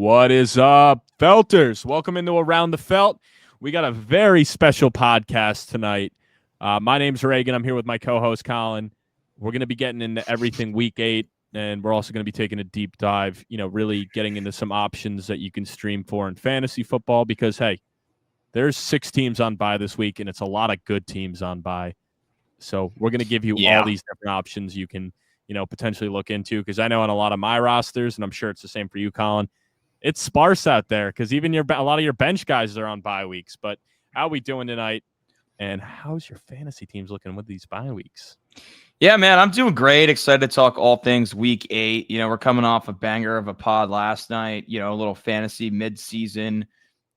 What is up, Felters? Welcome into Around the Felt. We got a very special podcast tonight. My name's Reagan. I'm here with my co-host, Colin. We're going to be getting into everything Week 8, and we're also going to be taking a deep dive, really getting into some options that you can stream for in fantasy football because, hey, there's 6 teams on bye this week, and it's a lot of good teams on bye. So we're going to give you all these different options you can, potentially look into because I know on a lot of my rosters, and I'm sure it's the same for you, Colin, it's sparse out there because even a lot of your bench guys are on bye weeks. But how are we doing tonight? And how's your fantasy teams looking with these bye weeks? Yeah, man, I'm doing great. Excited to talk all things Week 8. We're coming off a banger of a pod last night. A little fantasy mid-season,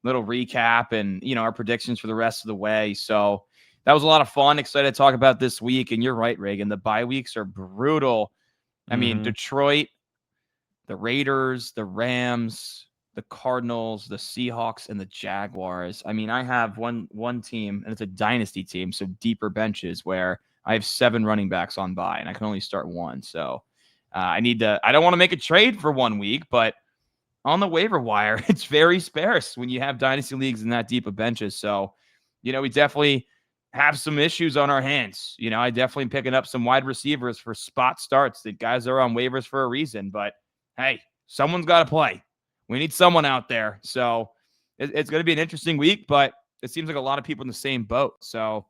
little recap, and our predictions for the rest of the way. So that was a lot of fun. Excited to talk about this week. And you're right, Reagan. The bye weeks are brutal. I mean, Detroit, the Raiders, the Rams, the Cardinals, the Seahawks, and the Jaguars. I mean, I have one team, and it's a dynasty team, so deeper benches where I have 7 running backs on bye, and I can only start 1. So I don't want to make a trade for 1 week, but on the waiver wire, it's very sparse when you have dynasty leagues in that deep of benches. So, we definitely have some issues on our hands. I definitely am picking up some wide receivers for spot starts. The guys are on waivers for a reason, but hey, someone's got to play. We need someone out there. So it's going to be an interesting week, but it seems like a lot of people in the same boat. So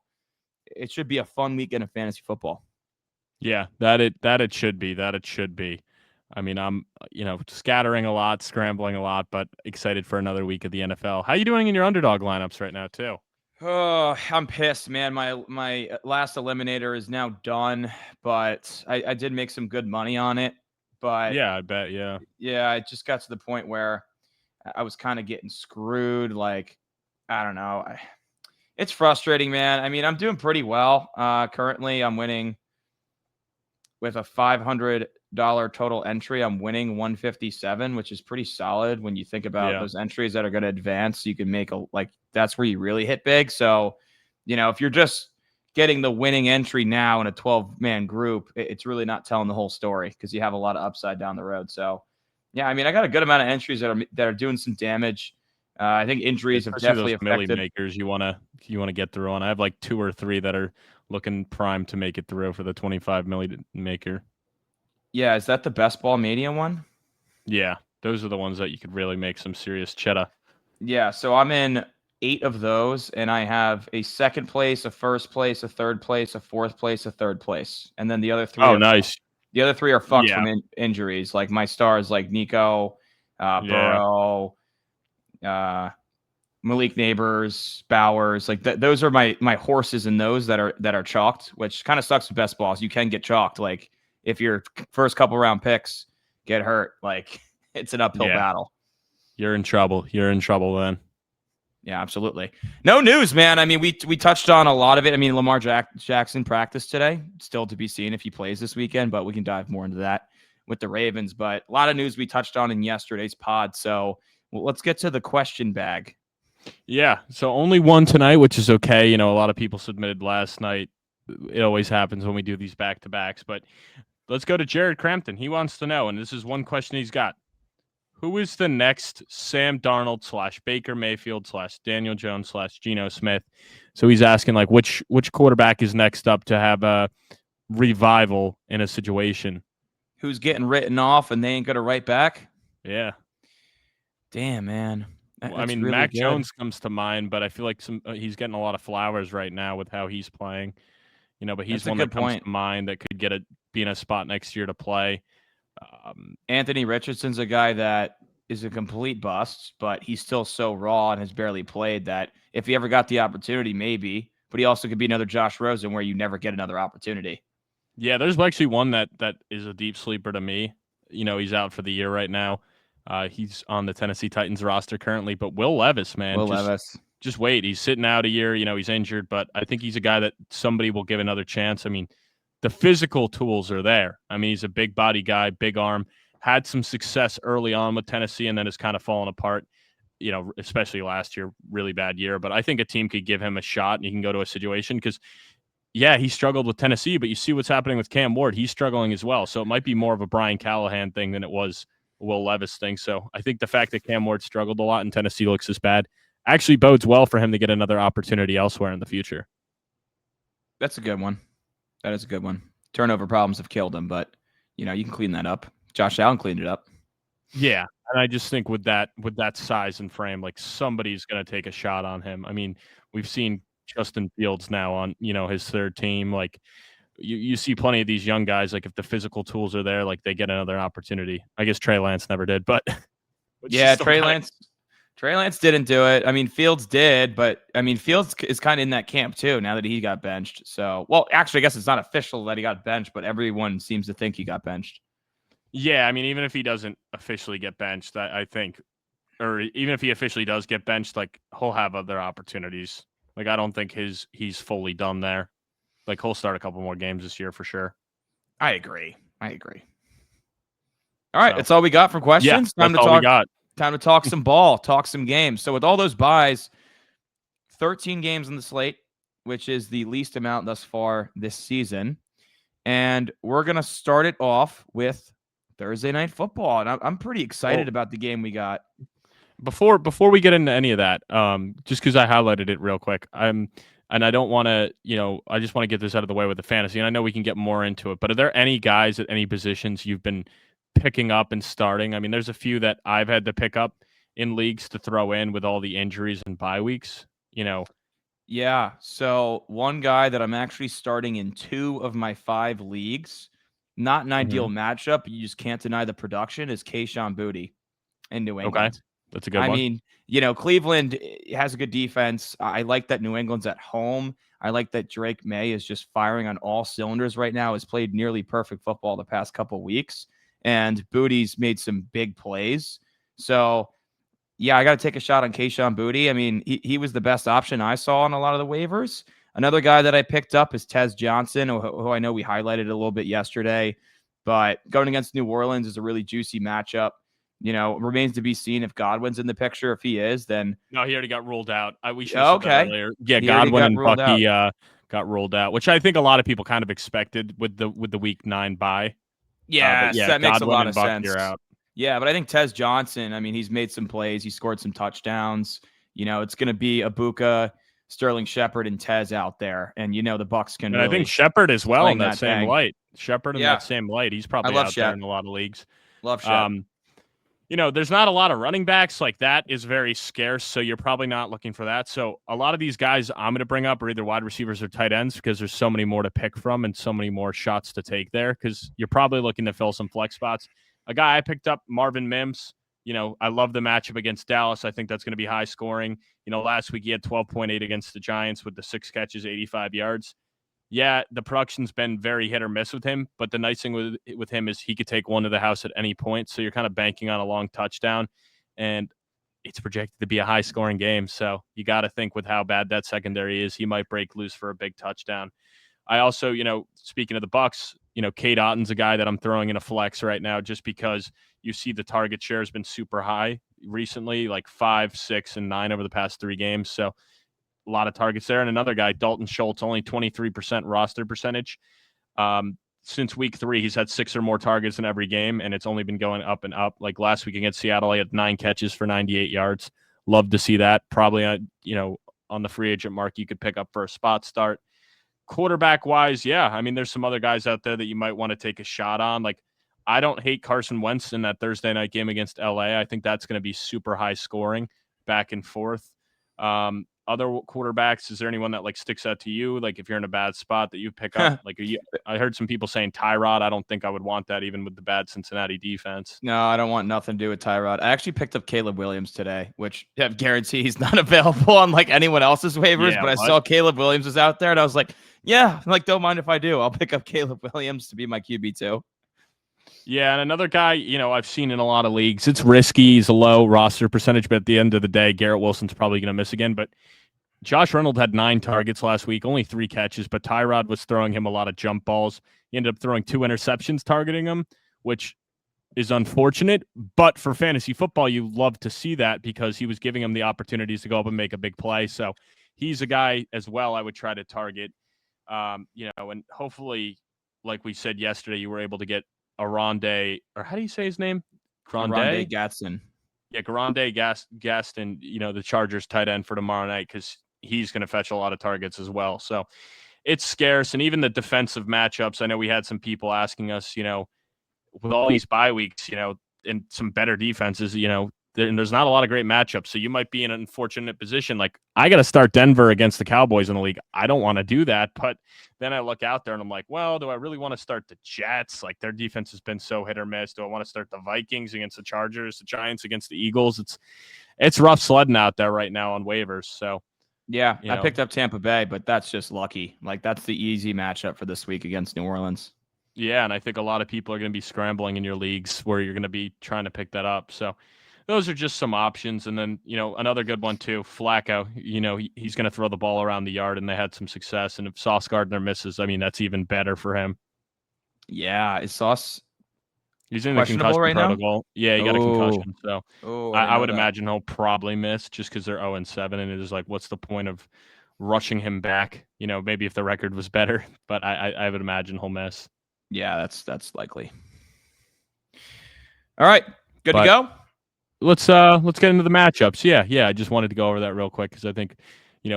it should be a fun weekend of fantasy football. Yeah, that it should be. I mean, I'm, scattering a lot, scrambling a lot, but excited for another week of the NFL. How you doing in your underdog lineups right now, too? Oh, I'm pissed, man. My last eliminator is now done, but I did make some good money on it. But yeah, I bet. Yeah, it just got to the point where I was kind of getting screwed. Like, I don't know. It's frustrating, man. I mean, I'm doing pretty well. Currently, I'm winning with a $500 total entry. I'm winning 157, which is pretty solid when you think about those entries that are going to advance. You can make that's where you really hit big. So, if you're just getting the winning entry now in a 12-man group, it's really not telling the whole story because you have a lot of upside down the road. So, yeah, I mean, I got a good amount of entries that are doing some damage. I think injuries have definitely affected. Millie makers you want to get through on. I have like 2 or 3 that are looking primed to make it through for the 25 milli maker. Yeah, is that the best ball mania one? Yeah, those are the ones that you could really make some serious cheddar. Yeah, so I'm in 8 of those, and I have a second place, a first place, a third place, a fourth place, a third place, and then the other 3. Oh, nice. The other 3 are fucked from injuries. Like my stars, like Nico, Burrow, Malik Neighbors, Bowers. Like those are my horses in those that are chalked, which kind of sucks with best balls. You can get chalked. Like if your first couple round picks get hurt, like it's an uphill battle. You're in trouble. Then. Yeah, absolutely. No news, man. I mean, we touched on a lot of it. I mean, Lamar Jackson practiced today. Still to be seen if he plays this weekend, but we can dive more into that with the Ravens. But a lot of news we touched on in yesterday's pod. So let's get to the question bag. Yeah, so only one tonight, which is okay. A lot of people submitted last night. It always happens when we do these back-to-backs. But let's go to Jared Crampton. He wants to know, and this is one question he's got. Who is the next Sam Darnold / Baker Mayfield / Daniel Jones / Geno Smith? So he's asking, like, which quarterback is next up to have a revival in a situation? Who's getting written off and they ain't going to write back? Yeah. Damn, man. Well, I mean, really Mac Jones comes to mind, but I feel like he's getting a lot of flowers right now with how he's playing. But he's one that comes to mind that could be in a spot next year to play. Anthony Richardson's a guy that is a complete bust, but he's still so raw and has barely played that if he ever got the opportunity, maybe. But he also could be another Josh Rosen where you never get another opportunity. Yeah, there's actually one that is a deep sleeper to me. He's out for the year right now. He's on the Tennessee Titans roster currently, but Will Levis, man. Just wait. He's sitting out a year. He's injured, but I think he's a guy that somebody will give another chance. I mean, the physical tools are there. I mean, he's a big body guy, big arm, had some success early on with Tennessee and then has kind of fallen apart, especially last year, really bad year. But I think a team could give him a shot and he can go to a situation because, he struggled with Tennessee, but you see what's happening with Cam Ward. He's struggling as well. So it might be more of a Brian Callahan thing than it was Will Levis thing. So I think the fact that Cam Ward struggled a lot and Tennessee looks this bad actually bodes well for him to get another opportunity elsewhere in the future. That's a good one. That is a good one. Turnover problems have killed him, but you can clean that up. Josh Allen cleaned it up. Yeah, and I just think with that size and frame, like somebody's going to take a shot on him. I mean, we've seen Justin Fields now on his third team. Like you see plenty of these young guys. Like if the physical tools are there, like they get another opportunity. I guess Trey Lance never did, but yeah, Trey Lance didn't do it. I mean, Fields did, but I mean, Fields is kind of in that camp too now that he got benched. So, well, actually, I guess it's not official that he got benched, but everyone seems to think he got benched. Yeah, I mean, even if he doesn't officially get benched, I think, or even if he officially does get benched, like he'll have other opportunities. Like I don't think he's fully done there. Like he'll start a couple more games this year for sure. I agree. All right, that's all we got for questions. Yeah, that's all we got. Time to talk some ball, talk some games. So with all those buys, 13 games on the slate, which is the least amount thus far this season. And we're going to start it off with Thursday Night Football. And I'm pretty excited about the game we got. Before we get into any of that, just because I highlighted it real quick, and I don't want to, I just want to get this out of the way with the fantasy. And I know we can get more into it, but are there any guys at any positions you've been picking up and starting? I mean, there's a few that I've had to pick up in leagues to throw in with all the injuries and bye weeks, Yeah. So one guy that I'm actually starting in 2 of my 5 leagues, not an ideal matchup, but you just can't deny the production, is Kayshon Boutte in New England. Okay. That's a good one. I mean, Cleveland has a good defense. I like that New England's at home. I like that Drake May is just firing on all cylinders right now, has played nearly perfect football the past couple weeks. And Boutte's made some big plays. So, yeah, I got to take a shot on Kayshon Boutte. I mean, he was the best option I saw on a lot of the waivers. Another guy that I picked up is Tez Johnson, who I know we highlighted a little bit yesterday. But going against New Orleans is a really juicy matchup. Remains to be seen if Godwin's in the picture. If he is, then no, he already got ruled out. We should have said that earlier. Yeah, Godwin and Bucky got ruled out, which I think a lot of people kind of expected with the Week 9 bye. Yeah, that makes a lot of sense. Out. Yeah, but I think Tez Johnson, I mean, he's made some plays. He scored some touchdowns. It's going to be Ibuka, Sterling Shepard, and Tez out there. And, the Bucs can. And really I think Shepard as well in that same light. Shepard in that same light. He's probably out there in a lot of leagues. Love Shepard. There's not a lot of running backs. Like that is very scarce, so you're probably not looking for that. So a lot of these guys I'm going to bring up are either wide receivers or tight ends because there's so many more to pick from and so many more shots to take there because you're probably looking to fill some flex spots. A guy I picked up, Marvin Mims. I love the matchup against Dallas. I think that's going to be high scoring. Last week he had 12.8 against the Giants with the 6 catches, 85 yards. Yeah, the production's been very hit or miss with him, but the nice thing with him is he could take one to the house at any point, so you're kind of banking on a long touchdown, and it's projected to be a high-scoring game, so you got to think with how bad that secondary is, he might break loose for a big touchdown. I also, speaking of the Bucs, Cade Otton's a guy that I'm throwing in a flex right now just because you see the target share has been super high recently, like 5, 6, and 9 over the past 3 games, so a lot of targets there. And another guy, Dalton Schultz, only 23% roster percentage. Since week 3, he's had 6 or more targets in every game, and it's only been going up and up. Like last week against Seattle, he had 9 catches for 98 yards. Love to see that. Probably, on the free agent mark, you could pick up for a spot start. Quarterback-wise, yeah, I mean, there's some other guys out there that you might want to take a shot on. Like, I don't hate Carson Wentz in that Thursday night game against LA. I think that's going to be super high scoring, back and forth. Other quarterbacks, is there anyone that like sticks out to you? Like if you're in a bad spot that you pick up, like I heard some people saying Tyrod. I don't think I would want that even with the bad Cincinnati defense. No, I don't want nothing to do with Tyrod. I actually picked up Caleb Williams today, which I guarantee he's not available on like anyone else's waivers, but I saw Caleb Williams was out there and I was like, yeah, like don't mind if I do. I'll pick up Caleb Williams to be my QB2. Yeah, and another guy, I've seen in a lot of leagues. It's risky. He's a low roster percentage, but at the end of the day, Garrett Wilson's probably going to miss again. But Josh Reynolds had 9 targets last week, only 3 catches, but Tyrod was throwing him a lot of jump balls. He ended up throwing 2 interceptions targeting him, which is unfortunate. But for fantasy football, you love to see that because he was giving him the opportunities to go up and make a big play. So he's a guy as well I would try to target. And hopefully, like we said yesterday, you were able to get Aronde, or how do you say his name? Grande Gatson. Yeah, Gaston, the Chargers tight end for tomorrow night because he's going to fetch a lot of targets as well. So it's scarce. And even the defensive matchups, I know we had some people asking us, with all these bye weeks, and some better defenses, there's not a lot of great matchups. So you might be in an unfortunate position. Like, I got to start Denver against the Cowboys in the league. I don't want to do that. But then I look out there and I'm like, well, do I really want to start the Jets? Like, their defense has been so hit or miss. Do I want to start the Vikings against the Chargers, the Giants against the Eagles? It's rough sledding out there right now on waivers. So, yeah, I picked up Tampa Bay, but that's just lucky. Like, that's the easy matchup for this week against New Orleans. Yeah, and I think a lot of people are going to be scrambling in your leagues where you're going to be trying to pick that up. So those are just some options. And then, another good one too, Flacco, he's going to throw the ball around the yard, and they had some success. And if Sauce Gardner misses, that's even better for him. Yeah, is Sauce He's in the concussion right protocol. Now? Yeah, he got a concussion. So I would imagine he'll probably miss just because they're 0-7. And it is like, what's the point of rushing him back? Maybe if the record was better, but I would imagine he'll miss. Yeah, that's likely. All right, good to go. Let's get into the matchups. Yeah. I just wanted to go over that real quick because I think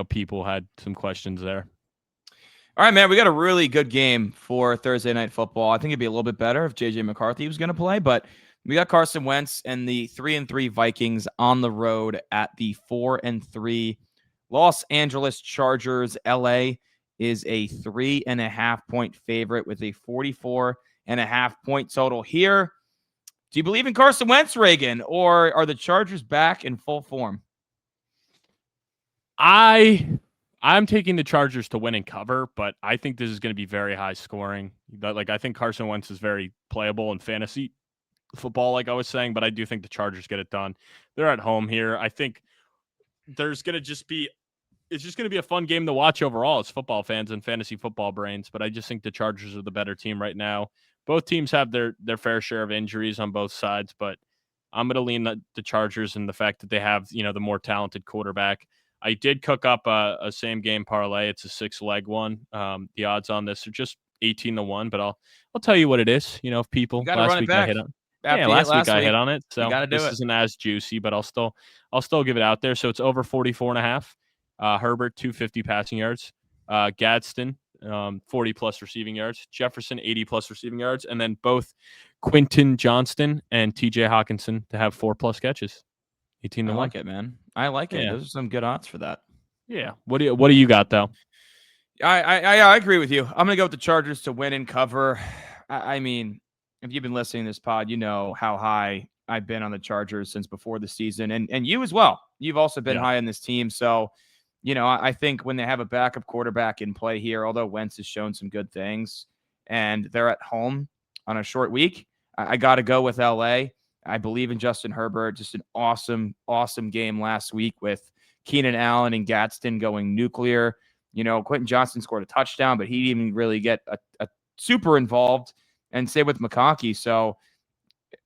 people had some questions there. All right, man, we got a really good game for Thursday Night Football. I think it'd be a little bit better if JJ McCarthy was going to play, but we got Carson Wentz and the 3-3 Vikings on the road at the 4-3 Los Angeles Chargers. LA is a 3.5-point favorite with a 44.5-point total here. Do you believe in Carson Wentz, Reagan, or are the Chargers back in full form? I'm taking the Chargers to win and cover, but I think this is going to be very high scoring. I think Carson Wentz is very playable in fantasy football, like I was saying, but I do think the Chargers get it done. They're at home here. I think it's just going to be a fun game to watch overall as football fans and fantasy football brains, but I just think the Chargers are the better team right now. Both teams have their fair share of injuries on both sides, but I'm going to lean the Chargers and the fact that they have, the more talented quarterback. I did cook up a same game parlay. It's a 6-leg one. The odds on this are just 18-1, but I'll tell you what it is. If people last week I hit on. Last week I hit on it. So this isn't as juicy, but I'll still give it out there. So it's over 44.5. Herbert 250 passing yards. Gadsden 40 plus receiving yards. Jefferson 80 plus receiving yards, and then both Quentin Johnston and TJ Hawkinson to have 4+ catches. 18-1. I like it, man. I like it. Those are some good odds for that. Yeah. What do you got though? I agree with you. I'm gonna go with the Chargers to win and cover. I mean, if you've been listening to this pod, you know how high I've been on the Chargers since before the season, and you as well. You've also been high on this team, so I think when they have a backup quarterback in play here, although Wentz has shown some good things, and they're at home on a short week, I got to go with LA. I believe in Justin Herbert. Just an awesome, awesome game last week with Keenan Allen and Gadsden going nuclear. Quentin Johnston scored a touchdown, but he didn't even really get a super involved, and same with McConkey. So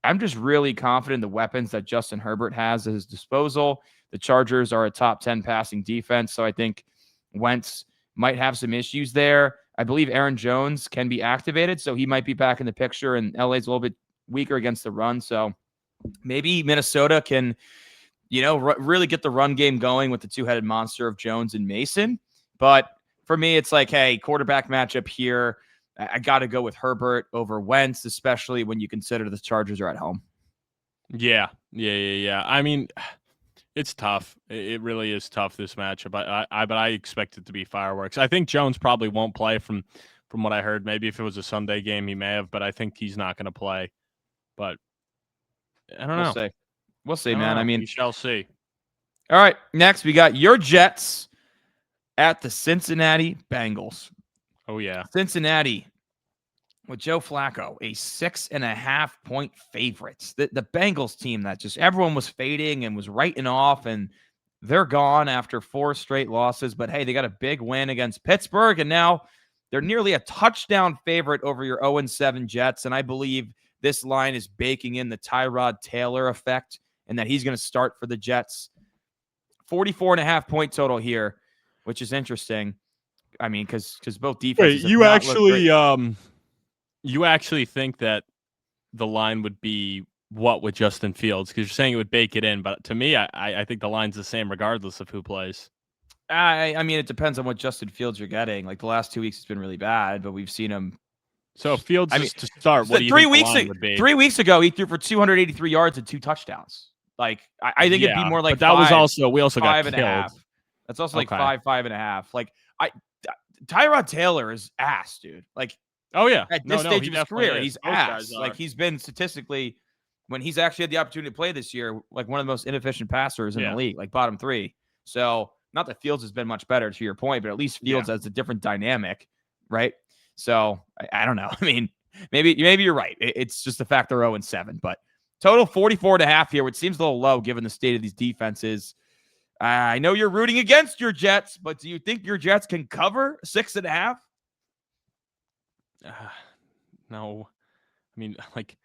I'm just really confident in the weapons that Justin Herbert has at his disposal. The Chargers are a top 10 passing defense, so I think Wentz might have some issues there. I believe Aaron Jones can be activated, so he might be back in the picture, and LA's a little bit weaker against the run, so maybe Minnesota can, really get the run game going with the two-headed monster of Jones and Mason. But for me, it's like, hey, quarterback matchup here. I got to go with Herbert over Wentz, especially when you consider the Chargers are at home. Yeah. I mean, it's tough. It really is tough, this matchup. But I expect it to be fireworks. I think Jones probably won't play from what I heard. Maybe if it was a Sunday game, he may have, but I think he's not going to play. But I don't know. We'll see, man. I mean, we shall see. All right. Next, we got your Jets at the Cincinnati Bengals. Oh, yeah. Cincinnati with Joe Flacco, a 6.5-point favorite. The Bengals team that just everyone was fading and was writing off, and they're gone after 4 straight losses. But, hey, they got a big win against Pittsburgh, and now they're nearly a touchdown favorite over your 0-7 Jets, and I believe this line is baking in the Tyrod Taylor effect and that he's going to start for the Jets. 44.5-point total here, which is interesting. I mean, because both defenses. Wait, you actually think that the line would be what with Justin Fields? Because you're saying it would bake it in, but to me, I think the line's the same regardless of who plays. I mean, it depends on what Justin Fields you're getting. Like the last 2 weeks, it's been really bad, but we've seen him. So if Fields I mean, is to start, what do you 3 think the weeks line would be? 3 weeks ago, he threw for 283 yards and 2 touchdowns. Like I think it'd be more like but that was also we also got 5.5. killed. That's also like 5.5. Like Tyrod Taylor is ass, dude. Like, oh yeah, at this stage of his career, is. he's Both ass. Like he's been statistically, when he's actually had the opportunity to play this year, like one of the most inefficient passers in the league, like bottom 3. So not that Fields has been much better to your point, but at least Fields has a different dynamic, right? So I don't know. I mean, maybe you're right. It's just the fact they're 0-7, but total 44.5 here, which seems a little low given the state of these defenses. I know you're rooting against your Jets, but do you think your Jets can cover 6.5? No. I mean, like,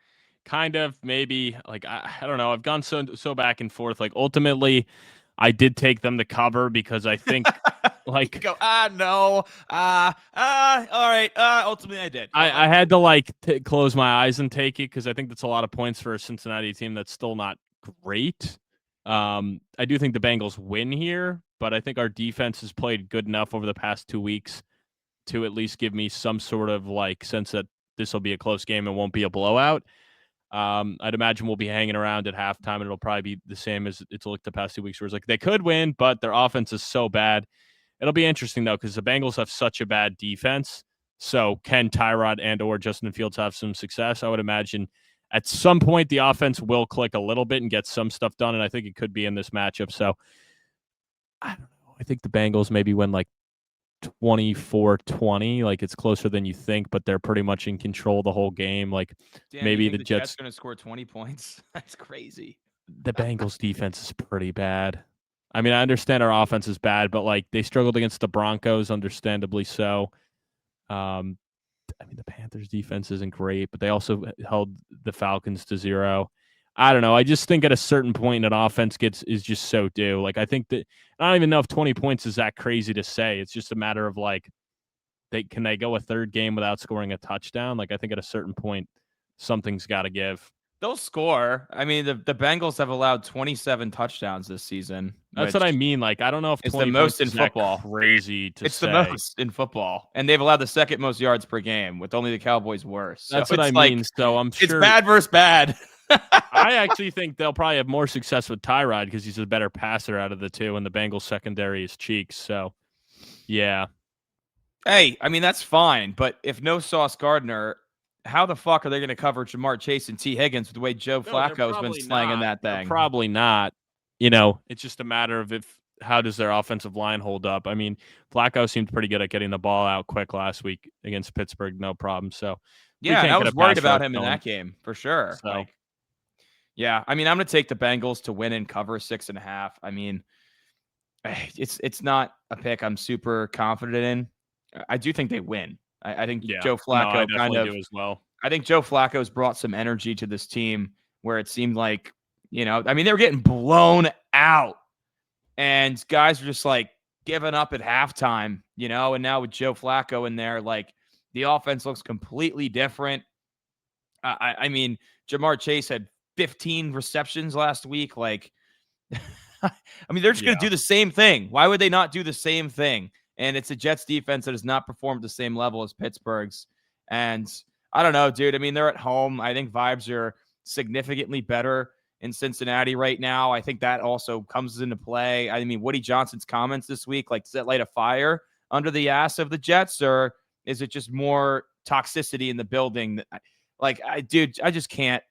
kind of, maybe. Like, I don't know. I've gone so back and forth. Like, ultimately, I did take them to cover because I think, like, you go, no, all right. Ultimately, I did. I had to close my eyes and take it because I think that's a lot of points for a Cincinnati team that's still not great. I do think the Bengals win here, but I think our defense has played good enough over the past 2 weeks to at least give me some sort of like sense that this will be a close game and won't be a blowout. I'd imagine we'll be hanging around at halftime, and it'll probably be the same as it's looked the past 2 weeks, where it's like they could win, but their offense is so bad. It'll be interesting though, because the Bengals have such a bad defense. So can Tyrod and or Justin Fields have some success? I would imagine at some point the offense will click a little bit and get some stuff done, and I think it could be in this matchup. So I don't know. I think the Bengals maybe win like 24-20. Like it's closer than you think, but they're pretty much in control the whole game. Like maybe the Jets going to score 20 points. That's crazy. The Bengals defense is pretty bad. I mean, I understand our offense is bad, but like they struggled against the Broncos, understandably so. I mean, the Panthers defense isn't great, but they also held the Falcons to 0. I don't know. I just think at a certain point an offense is just so due. Like I think that I don't even know if 20 points is that crazy to say. It's just a matter of like can they go a third game without scoring a touchdown? Like I think at a certain point something's got to give. They'll score. I mean, the Bengals have allowed 27 touchdowns this season. That's what I mean. Like, I don't know if it's the most in football. Crazy to say. It's the most in football, and they've allowed the second most yards per game, with only the Cowboys worse. So that's what I mean. So I'm sure it's bad versus bad. I actually think they'll probably have more success with Tyrod because he's a better passer out of the two, and the Bengals secondary is cheeks. So, yeah. Hey, I mean that's fine, but if no Sauce Gardner, how the fuck are they going to cover Jamar Chase and T. Higgins with the way Joe Flacco has been slanging that thing? They're probably not. You know, it's just a matter of how does their offensive line hold up? I mean, Flacco seemed pretty good at getting the ball out quick last week against Pittsburgh, no problem. So, yeah, I was worried about him in that game for sure. So. Yeah, I mean, I'm going to take the Bengals to win and cover 6.5. I mean, it's not a pick I'm super confident in. I do think they win. I think Joe Flacco as well. I think Joe Flacco's brought some energy to this team where it seemed like, I mean, they were getting blown out and guys were just like giving up at halftime, and now with Joe Flacco in there, like the offense looks completely different. I mean, Jamar Chase had 15 receptions last week. Like, I mean, they're just going to do the same thing. Why would they not do the same thing? And it's a Jets defense that has not performed at the same level as Pittsburgh's. And I don't know, dude. I mean, they're at home. I think vibes are significantly better in Cincinnati right now. I think that also comes into play. I mean, Woody Johnson's comments this week, like, does that light a fire under the ass of the Jets, or is it just more toxicity in the building? Like, I just can't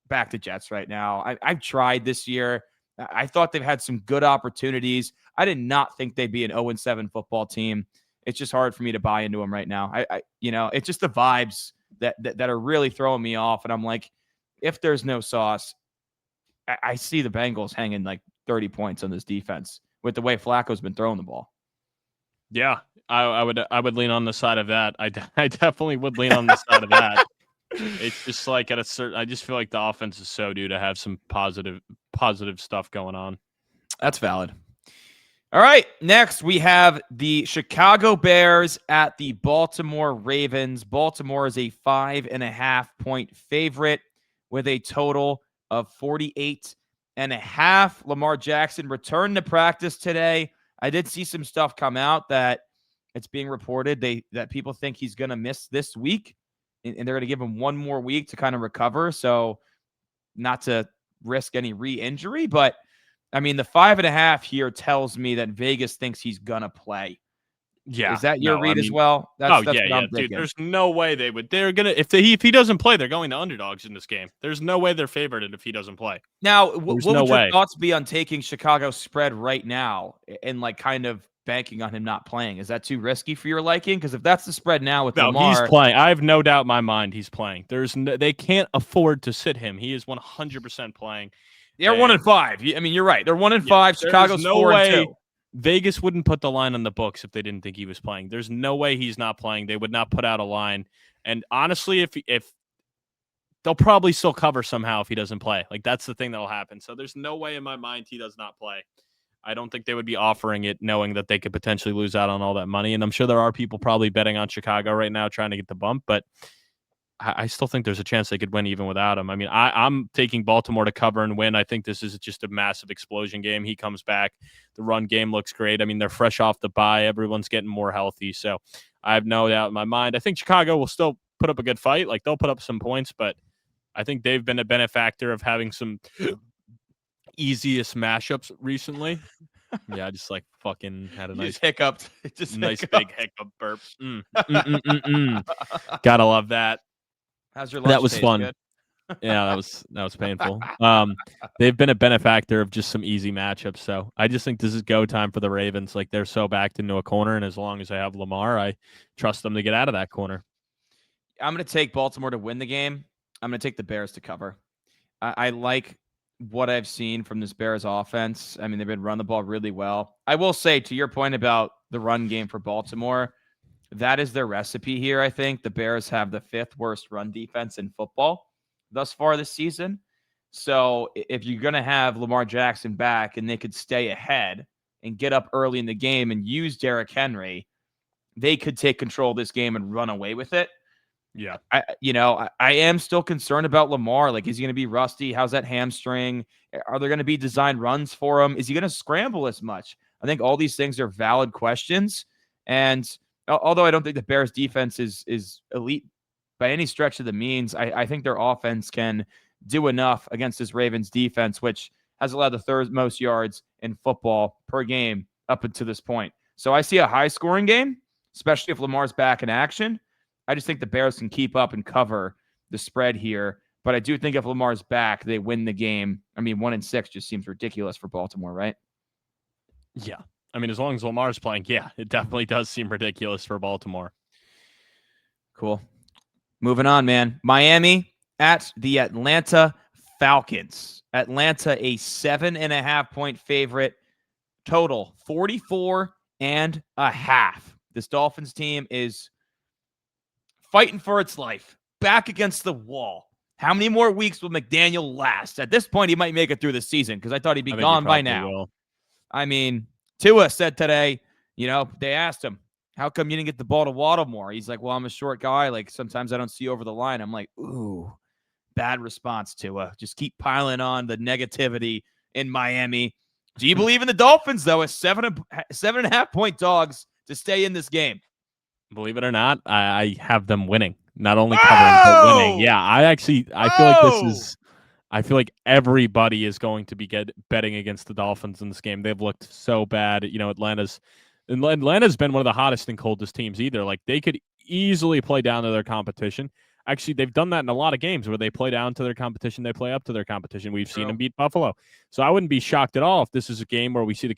back the Jets right now. I've tried this year. I thought they've had some good opportunities. I did not think they'd be an 0-7 football team. It's just hard for me to buy into them right now. It's just the vibes that are really throwing me off. And I'm like, if there's no Sauce, I see the Bengals hanging like 30 points on this defense with the way Flacco's been throwing the ball. Yeah, I would lean on the side of that. I definitely would lean on the side of that. It's just like I just feel like the offense is so due to have some positive stuff going on. That's valid. All right. Next, we have the Chicago Bears at the Baltimore Ravens. Baltimore is a 5.5 point favorite with a total of 48.5. Lamar Jackson returned to practice today. I did see some stuff come out that it's being reported that people think he's going to miss this week, and they're going to give him one more week to kind of recover. So not to risk any re-injury, but I mean, the 5.5 here tells me that Vegas thinks he's going to play. Yeah. Is that your read as well? That's what I'm dude. thinking. There's no way they would. They're gonna if he doesn't play, they're going to underdogs in this game. There's no way they're favored if he doesn't play. Now, what no would your way. thoughts be on taking Chicago's spread right now and like kind of banking on him not playing? Is that too risky for your liking? Because if that's the spread now with Lamar, he's playing. I have no doubt in my mind he's playing. They can't afford to sit him. He is 100% playing. They're 1-5. I mean, you're right. They're 1-5. Chicago's 4-2. Vegas wouldn't put the line on the books if they didn't think he was playing. There's no way he's not playing. They would not put out a line. And honestly, if they'll probably still cover somehow if he doesn't play. Like, that's the thing that'll happen. So there's no way in my mind he does not play. I don't think they would be offering it knowing that they could potentially lose out on all that money. And I'm sure there are people probably betting on Chicago right now trying to get the bump, but I still think there's a chance they could win even without him. I mean, I'm taking Baltimore to cover and win. I think this is just a massive explosion game. He comes back. The run game looks great. I mean, they're fresh off the bye. Everyone's getting more healthy. So I have no doubt in my mind. I think Chicago will still put up a good fight. Like, they'll put up some points, but I think they've been a benefactor of having some easiest mashups recently. Yeah, I just like fucking had a nice hiccup. Big hiccup burp. Gotta love that. How's your lunch? That was fun. Good? Yeah, that was painful. They've been a benefactor of just some easy matchups. So I just think this is go time for the Ravens. Like, they're so backed into a corner, and as long as I have Lamar, I trust them to get out of that corner. I'm going to take Baltimore to win the game. I'm going to take the Bears to cover. I like what I've seen from this Bears offense. I mean, they've been running the ball really well. I will say, to your point about the run game for Baltimore, that is their recipe here. I think the Bears have the 5th worst run defense in football thus far this season. So if you're going to have Lamar Jackson back and they could stay ahead and get up early in the game and use Derrick Henry, they could take control of this game and run away with it. Yeah. I am still concerned about Lamar. Like, is he going to be rusty? How's that hamstring? Are there going to be design runs for him? Is he going to scramble as much? I think all these things are valid questions. And although I don't think the Bears defense is elite by any stretch of the means, I think their offense can do enough against this Ravens defense, which has allowed the 3rd most yards in football per game up until this point. So I see a high scoring game, especially if Lamar's back in action. I just think the Bears can keep up and cover the spread here. But I do think if Lamar's back, they win the game. I mean, 1-6 just seems ridiculous for Baltimore, right? Yeah. I mean, as long as Lamar's playing, yeah, it definitely does seem ridiculous for Baltimore. Cool. Moving on, man. Miami at the Atlanta Falcons. Atlanta, a 7.5-point favorite. Total 44.5. This Dolphins team is fighting for its life. Back against the wall. How many more weeks will McDaniel last? At this point, he might make it through the season because I thought he'd be gone by now. Will. I mean, Tua said today, they asked him, how come you didn't get the ball to Waddle more? He's like, well, I'm a short guy. Like, sometimes I don't see over the line. I'm like, ooh, bad response, Tua. Just keep piling on the negativity in Miami. Do you believe in the Dolphins, though, as 7.5-point dogs to stay in this game? Believe it or not, I have them winning. Not only covering, but winning. Yeah, I feel like everybody is going to be betting against the Dolphins in this game. They've looked so bad. Atlanta's been one of the hottest and coldest teams either. Like, they could easily play down to their competition. Actually, they've done that in a lot of games where they play down to their competition, they play up to their competition. We've seen them beat Buffalo. So I wouldn't be shocked at all if this is a game where we see the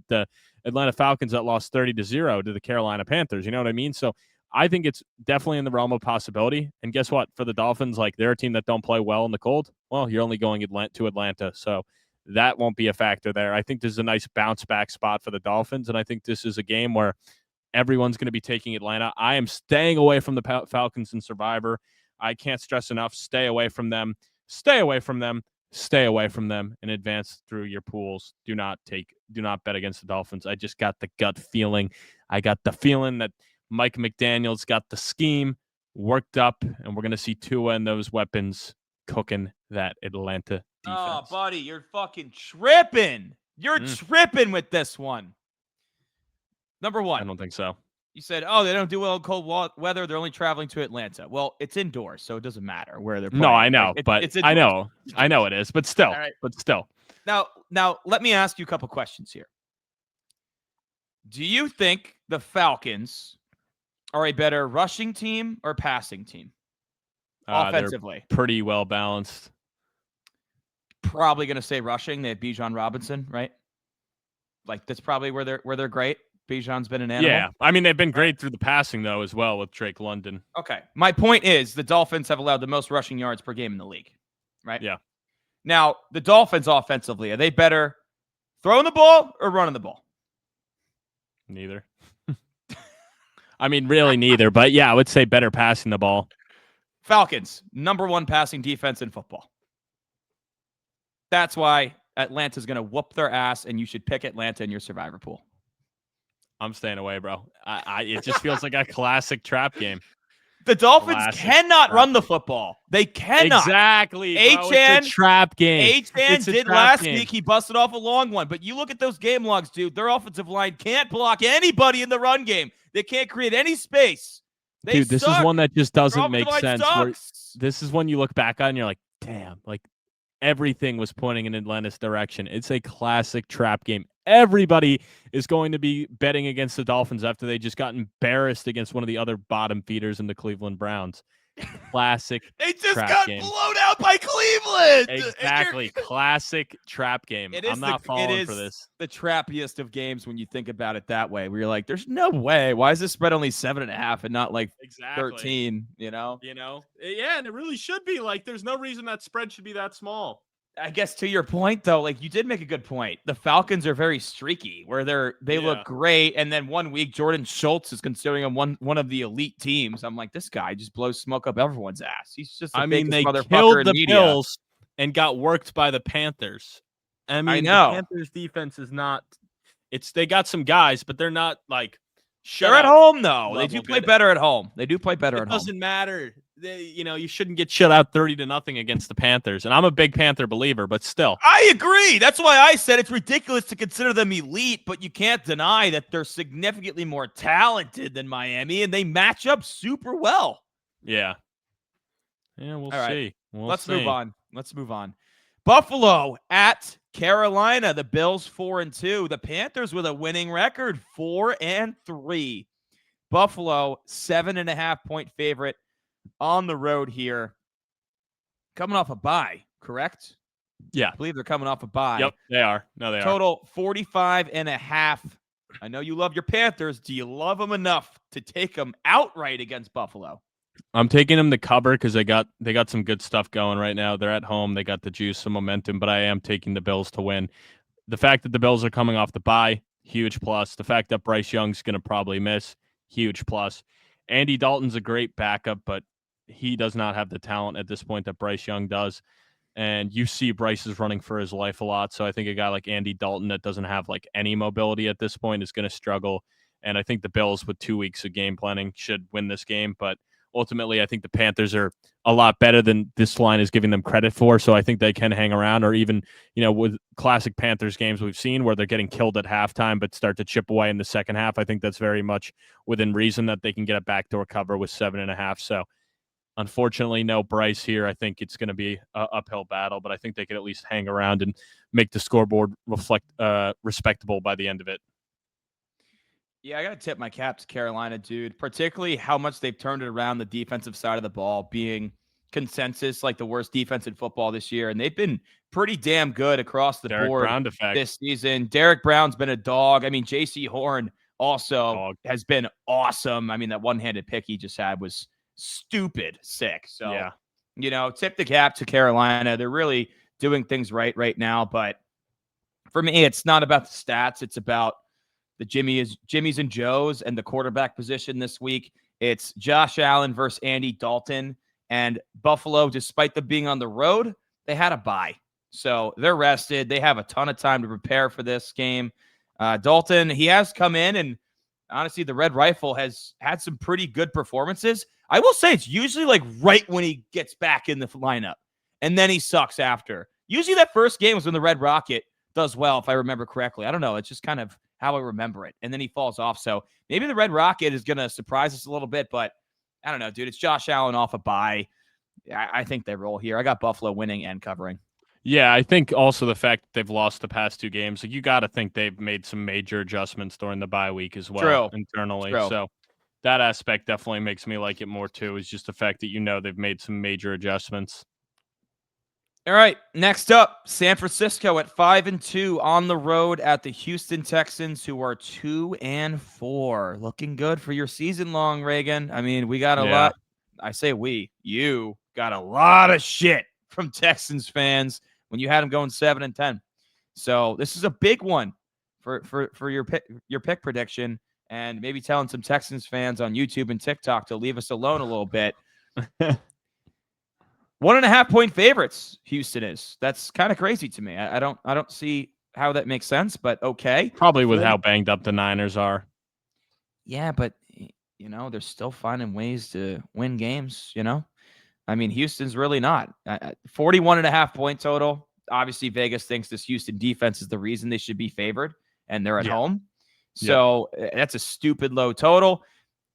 the Atlanta Falcons that lost 30-0 to the Carolina Panthers. You know what I mean? So I think it's definitely in the realm of possibility. And guess what? For the Dolphins, like, they're a team that don't play well in the cold. Well, you're only going to Atlanta. So that won't be a factor there. I think this is a nice bounce back spot for the Dolphins. And I think this is a game where everyone's going to be taking Atlanta. I am staying away from the Falcons in Survivor. I can't stress enough. Stay away from them. Stay away from them. Stay away from them and advance through your pools. Do not bet against the Dolphins. I just got the gut feeling. I got the feeling that Mike McDaniel's got the scheme worked up, and we're going to see Tua and those weapons cooking that Atlanta defense. Oh, buddy, you're fucking tripping. You're tripping with this one. Number one. I don't think so. You said, oh, they don't do well in cold weather. They're only traveling to Atlanta. Well, it's indoors, so it doesn't matter where they're playing. No, I know, but it's I know it is, but still, right. Now, let me ask you a couple questions here. Do you think the Falcons are a better rushing team or passing team? Offensively. They're pretty well balanced. Probably going to say rushing. They had Bijan Robinson, right? Like that's probably where they're great. Bijan's been an animal. Yeah, I mean they've been great through the passing though as well with Drake London. Okay, my point is the Dolphins have allowed the most rushing yards per game in the league, right? Yeah. Now the Dolphins offensively, are they better throwing the ball or running the ball? Neither. I mean, really neither. But yeah, I would say better passing the ball. Falcons, number 1 passing defense in football. That's why Atlanta's going to whoop their ass, and you should pick Atlanta in your survivor pool. I'm staying away, bro. It just feels like a classic trap game. The Dolphins cannot run the football. They cannot. Exactly. It's a trap game. H-Man did last week. He busted off a long one. But you look at those game logs, dude. Their offensive line can't block anybody in the run game. They can't create any space. Dude, this is one that just doesn't make sense. This is when you look back on and you're like, damn, like everything was pointing in Atlanta's direction. It's a classic trap game. Everybody is going to be betting against the Dolphins after they just got embarrassed against one of the other bottom feeders in the Cleveland Browns. Classic They just trap got game. blown out by Cleveland. Exactly. Classic trap game. I'm not falling for this. The trappiest of games when you think about it that way, where you're like, there's no way. Why is this spread only 7.5 and not like 13? You know? Yeah, and it really should be. Like, there's no reason that spread should be that small. I guess to your point, though, like you did make a good point. The Falcons are very streaky, where they look great, and then one week Jordan Schultz is considering him one of the elite teams. I'm like, this guy just blows smoke up everyone's ass. He's just they killed the Bills and got worked by the Panthers. I know the Panthers defense is not. They got some guys, but they're not like. They're at home though. They do play better at home. It doesn't matter. You shouldn't get shut out 30-0 against the Panthers. And I'm a big Panther believer, but still. I agree. That's why I said it's ridiculous to consider them elite, but you can't deny that they're significantly more talented than Miami, and they match up super well. Yeah. Yeah, we'll see. Let's move on. Buffalo at Carolina. The Bills 4-2. The Panthers with a winning record 4-3. Buffalo 7.5-point favorite on the road here. Coming off a bye, correct? Yeah. I believe they're coming off a bye. Yep, they are. No, they are. Total 45.5. I know you love your Panthers. Do you love them enough to take them outright against Buffalo? I'm taking them to cover because they got some good stuff going right now. They're at home. They got the juice, some momentum, but I am taking the Bills to win. The fact that the Bills are coming off the bye, huge plus. The fact that Bryce Young's going to probably miss, huge plus. Andy Dalton's a great backup, but he does not have the talent at this point that Bryce Young does. And you see Bryce is running for his life a lot. So I think a guy like Andy Dalton that doesn't have like any mobility at this point is going to struggle. And I think the Bills with 2 weeks of game planning should win this game. But ultimately, I think the Panthers are a lot better than this line is giving them credit for. So I think they can hang around, or even, with classic Panthers games we've seen where they're getting killed at halftime but start to chip away in the second half. I think that's very much within reason that they can get a backdoor cover with 7.5. So unfortunately, no Bryce here. I think it's going to be an uphill battle, but I think they could at least hang around and make the scoreboard respectable by the end of it. Yeah, I got to tip my cap to Carolina, dude, particularly how much they've turned it around the defensive side of the ball, being consensus like the worst defense in football this year. And they've been pretty damn good across the board this season. Derek Brown's been a dog. I mean, J.C. Horn also has been awesome. I mean, that one-handed pick he just had was stupid sick. So, tip the cap to Carolina. They're really doing things right now. But for me, it's not about the stats. It's about the Jimmys and Joes and the quarterback position this week. It's Josh Allen versus Andy Dalton. And Buffalo, despite them being on the road, they had a bye. So they're rested. They have a ton of time to prepare for this game. Dalton, he has come in, and honestly, the Red Rifle has had some pretty good performances. I will say it's usually like right when he gets back in the lineup. and then he sucks after. Usually that first game was when the Red Rocket does well, if I remember correctly. I don't know. It's just kind of how I remember it. And then he falls off. So maybe the Red Rocket is going to surprise us a little bit, but I don't know, dude. It's Josh Allen off a bye. I think they roll here. I got Buffalo winning and covering. Yeah, I think also the fact that they've lost the past 2 games, like you got to think they've made some major adjustments during the bye week as well internally. True. So that aspect definitely makes me like it more too, is just the fact that they've made some major adjustments. All right, next up, San Francisco at 5-2 on the road at the Houston Texans, who are 2-4. Looking good for your season long, Reagan. I mean, we got a lot. I say you got a lot of shit from Texans fans when you had them going 7-10. So this is a big one for your pick prediction, and maybe telling some Texans fans on YouTube and TikTok to leave us alone a little bit. 1.5-point favorites, Houston is. That's kind of crazy to me. I don't see how that makes sense, but okay. Probably with how banged up the Niners are. Yeah, but they're still finding ways to win games, I mean, Houston's really not. 41.5-point total. Obviously, Vegas thinks this Houston defense is the reason they should be favored, and they're at home. So that's a stupid low total.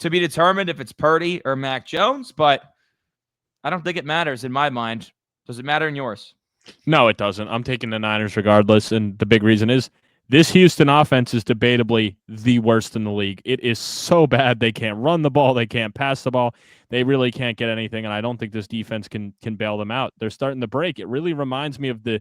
To be determined if it's Purdy or Mac Jones, but I don't think it matters in my mind. Does it matter in yours? No, it doesn't. I'm taking the Niners regardless, and the big reason is this Houston offense is debatably the worst in the league. It is so bad. They can't run the ball. They can't pass the ball. They really can't get anything, and I don't think this defense can bail them out. They're starting to break. It really reminds me of the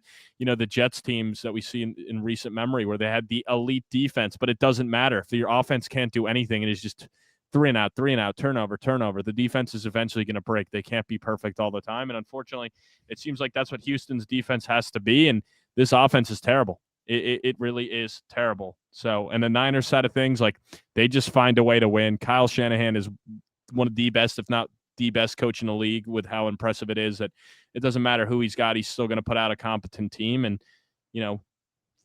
Jets teams that we see in recent memory where they had the elite defense, but it doesn't matter. If your offense can't do anything, it is just 3 and out, turnover. The defense is eventually going to break. They can't be perfect all the time, and unfortunately, it seems like that's what Houston's defense has to be, and this offense is terrible. It really is terrible. So, and the Niners side of things, like they just find a way to win. Kyle Shanahan is one of the best, if not the best coach in the league, with how impressive it is that it doesn't matter who he's got. He's still going to put out a competent team. And,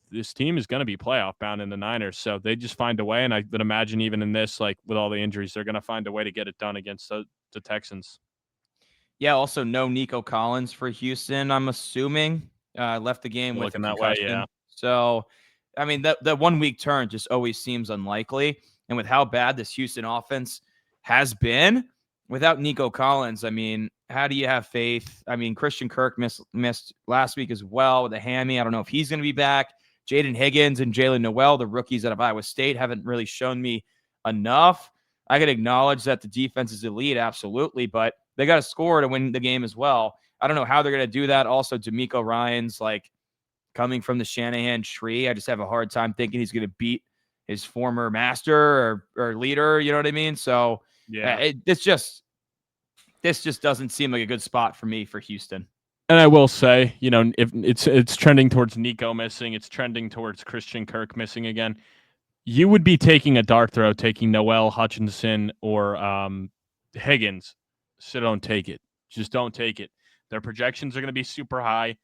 this team is going to be playoff bound in the Niners. So they just find a way. And I would imagine even in this, like with all the injuries, they're going to find a way to get it done against the Texans. Yeah. Also no Nico Collins for Houston, I'm assuming. Left the game with a concussion. That way, yeah. So, I mean, the 1 week turn just always seems unlikely. And with how bad this Houston offense has been without Nico Collins, I mean, how do you have faith? I mean, Christian Kirk missed last week as well with a hammy. I don't know if he's going to be back. Jaden Higgins and Jalen Noel, the rookies out of Iowa State, haven't really shown me enough. I can acknowledge that the defense is elite, absolutely, but they got to score to win the game as well. I don't know how they're going to do that. Also, D'Amico Ryans, like, coming from the Shanahan tree, I just have a hard time thinking he's going to beat his former master or leader. You know what I mean? So yeah, this just doesn't seem like a good spot for me for Houston. And I will say, if it's trending towards Nico missing, it's trending towards Christian Kirk missing again. You would be taking a dart throw, taking Noel Hutchinson or Higgins. So don't take it. Just don't take it. Their projections are going to be super high.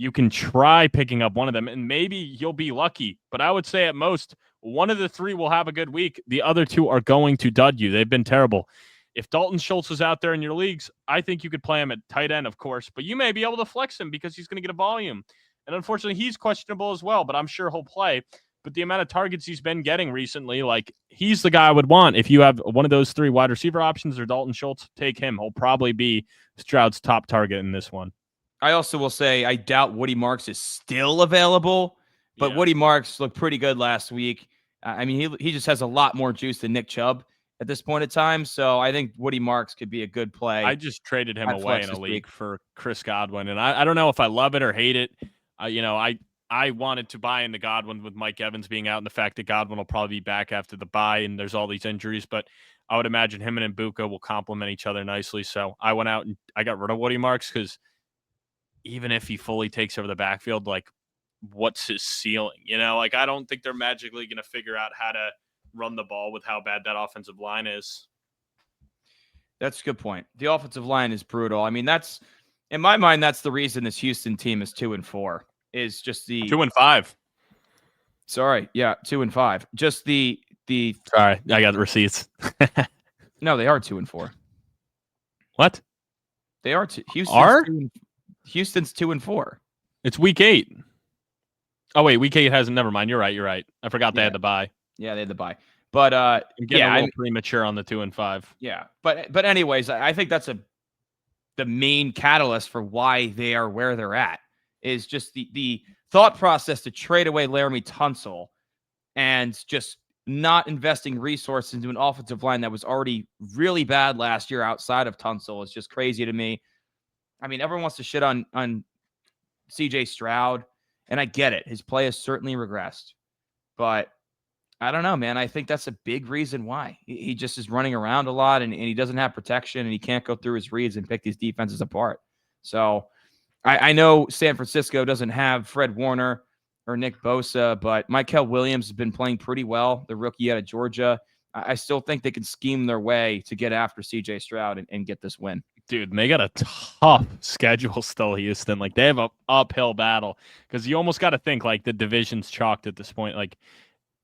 You can try picking up one of them, and maybe you'll be lucky. But I would say at most, one of the 3 will have a good week. The other 2 are going to dud you. They've been terrible. If Dalton Schultz is out there in your leagues, I think you could play him at tight end, of course. But you may be able to flex him because he's going to get a volume. And unfortunately, he's questionable as well, but I'm sure he'll play. But the amount of targets he's been getting recently, like, he's the guy I would want. If you have one of those 3 wide receiver options or Dalton Schultz, take him. He'll probably be Stroud's top target in this one. I also will say I doubt Woody Marks is still available, but Woody Marks looked pretty good last week. I mean, he just has a lot more juice than Nick Chubb at this point in time, so I think Woody Marks could be a good play. I just traded him away in a league for Chris Godwin, and I don't know if I love it or hate it. I wanted to buy into Godwin with Mike Evans being out and the fact that Godwin will probably be back after the bye and there's all these injuries, but I would imagine him and Mbuka will complement each other nicely. So I went out and I got rid of Woody Marks because even if he fully takes over the backfield, like, what's his ceiling? Like, I don't think they're magically going to figure out how to run the ball with how bad that offensive line is. That's a good point. The offensive line is brutal. I mean, that's, in my mind, that's the reason this Houston team is 2-4 is just the 2-5. Sorry. Yeah. 2-5. Just the sorry. I got the receipts. No, they are 2-4. What? They are Houston. Houston's 2-4. It's week 8. Oh wait, week 8 hasn't. Never mind. You're right. I forgot they had the bye. Yeah, they had the bye. But I'm getting a little premature on the 2-5. Yeah, but anyways, I think that's the main catalyst for why they are where they're at is just the thought process to trade away Laramie Tunsil and just not investing resources into an offensive line that was already really bad last year outside of Tunsil is just crazy to me. I mean, everyone wants to shit on CJ Stroud, and I get it. His play has certainly regressed, but I don't know, man. I think that's a big reason why. He just is running around a lot, and he doesn't have protection, and he can't go through his reads and pick these defenses apart. So I know San Francisco doesn't have Fred Warner or Nick Bosa, but Michael Williams has been playing pretty well, the rookie out of Georgia. I still think they can scheme their way to get after CJ Stroud and get this win. Dude, they got a tough schedule still, Houston. Like, they have an uphill battle because you almost got to think, like, the division's chalked at this point. Like,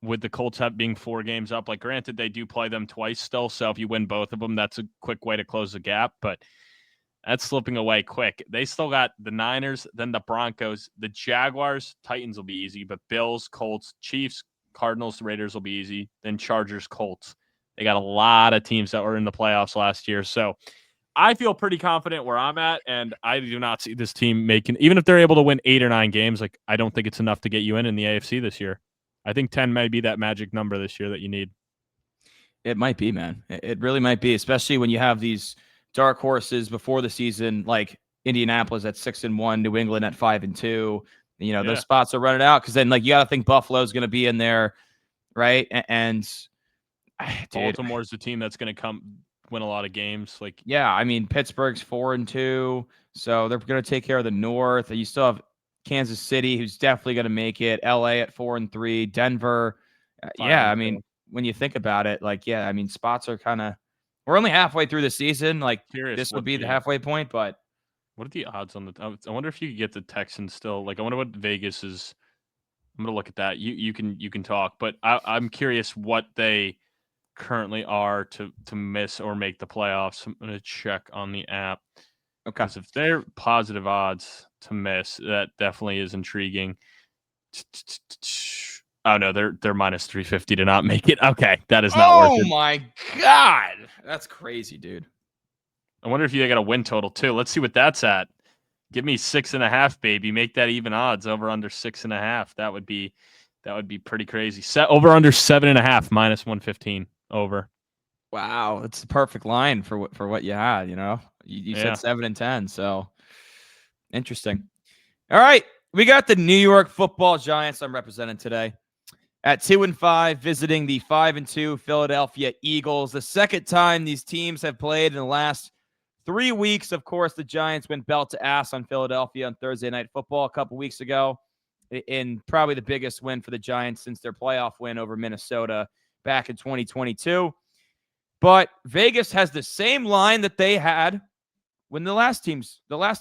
with the Colts being 4 games up, like, granted, they do play them twice still, so if you win both of them, that's a quick way to close the gap, but that's slipping away quick. They still got the Niners, then the Broncos, the Jaguars, Titans will be easy, but Bills, Colts, Chiefs, Cardinals, Raiders will be easy, then Chargers, Colts. They got a lot of teams that were in the playoffs last year, so I feel pretty confident where I'm at, and I do not see this team making, even if they're able to win 8 or 9 games, like, I don't think it's enough to get you in the AFC this year. I think 10 may be that magic number this year that you need. It might be, man. It really might be, especially when you have these dark horses before the season, like Indianapolis at 6-1, New England at 5-2. You know, those spots are running out because then, like, you got to think Buffalo's going to be in there, right? And Baltimore's the team that's going to come win a lot of games. Like, yeah, I mean, Pittsburgh's 4-2, so they're going to take care of the North. You still have Kansas City, who's definitely going to make it. LA at 4-3, Denver. Yeah, I mean, when you think about it, like, yeah, I mean, spots are kind of. We're only halfway through the season. Like, this would be the halfway point, but what are the odds on the? I wonder if you could get the Texans still. Like, I wonder what Vegas is. I'm gonna look at that. You can talk, but I'm curious what they currently are to miss or make the playoffs. I'm gonna check on the app. Okay. Because if they're positive odds to miss, that definitely is intriguing. Oh no, they're minus 350 to not make it. Okay, that is not worth it. Oh my God, that's crazy, dude. I wonder if you got a win total too. Let's see what that's at. Give me 6.5, baby. Make that even odds over under 6.5. That would be pretty crazy. Set over under 7.5 minus 115 over. Wow, that's the perfect line for what you had. You know, you said 7 and 10, so interesting. All right, we got the New York Football Giants. I'm representing today at 2-5, visiting the 5-2 Philadelphia Eagles. The second time these teams have played in the last 3 weeks. Of course, the Giants went belt to ass on Philadelphia on Thursday Night Football a couple weeks ago, in probably the biggest win for the Giants since their playoff win over Minnesota back in 2022. But Vegas has the same line that they had when the last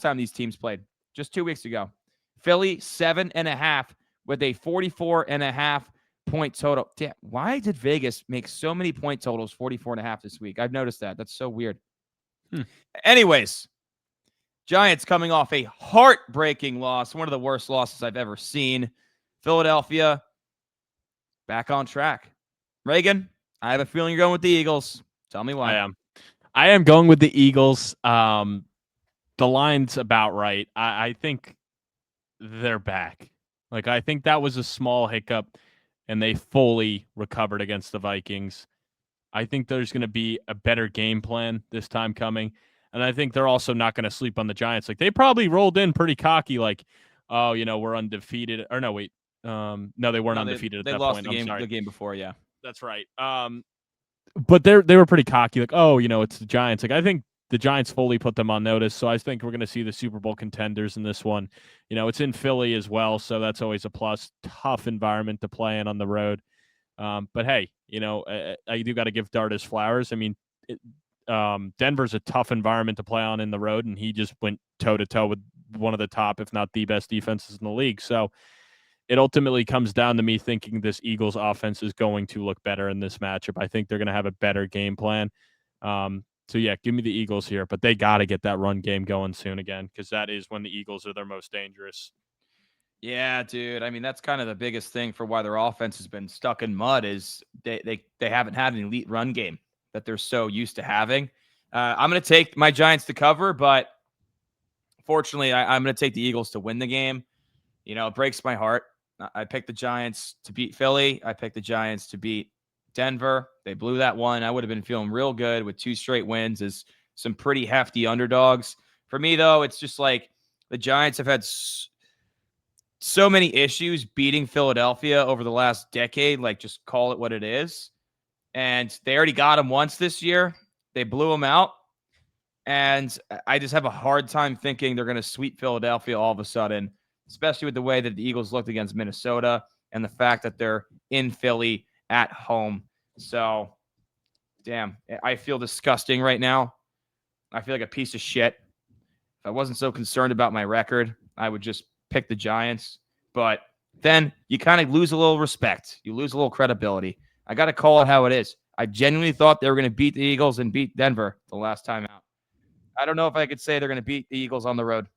time these teams played, just 2 weeks ago. Philly 7.5 with a 44.5 point total. Damn, why did Vegas make so many point totals 44.5 this week? I've noticed that. That's so weird. Anyways, Giants coming off a heartbreaking loss, one of the worst losses I've ever seen. Philadelphia back on track. Reagan, I have a feeling you're going with the Eagles. Tell me why. I am going with the Eagles. The line's about right. I think they're back. Like, I think that was a small hiccup, and they fully recovered against the Vikings. I think there's going to be a better game plan this time coming, and I think they're also not going to sleep on the Giants. Like, they probably rolled in pretty cocky, like, oh, you know, we're undefeated. Or no, wait. No, they weren't undefeated at that point. They lost the game before, yeah. That's right. But they were pretty cocky, like, oh, you know, it's the Giants. Like, I think the Giants fully put them on notice, so I think we're going to see the Super Bowl contenders in this one. You know, it's in Philly as well, so that's always a plus. Tough environment to play in on the road. But hey, you know, I do got to give Dart his flowers. I mean, Denver's a tough environment to play on in the road, and he just went toe-to-toe with one of the top, if not the best defenses in the league. So it ultimately comes down to me thinking this Eagles offense is going to look better in this matchup. I think they're going to have a better game plan. So, yeah, give me the Eagles here, but they got to get that run game going soon again because that is when the Eagles are their most dangerous. Yeah, dude. I mean, that's kind of the biggest thing for why their offense has been stuck in mud is they haven't had an elite run game that they're so used to having. I'm going to take my Giants to cover, but fortunately, I'm going to take the Eagles to win the game. It breaks my heart. I picked the Giants to beat Philly. I picked the Giants to beat Denver. They blew that one. I would have been feeling real good with 2 straight wins as some pretty hefty underdogs. For me, though, it's just like the Giants have had so many issues beating Philadelphia over the last decade. Like, just call it what it is. And they already got them once this year. They blew them out. And I just have a hard time thinking they're going to sweep Philadelphia all of a sudden, especially with the way that the Eagles looked against Minnesota and the fact that they're in Philly at home. So, damn, I feel disgusting right now. I feel like a piece of shit. If I wasn't so concerned about my record, I would just pick the Giants. But then you kind of lose a little respect. You lose a little credibility. I got to call it how it is. I genuinely thought they were going to beat the Eagles and beat Denver the last time out. I don't know if I could say they're going to beat the Eagles on the road.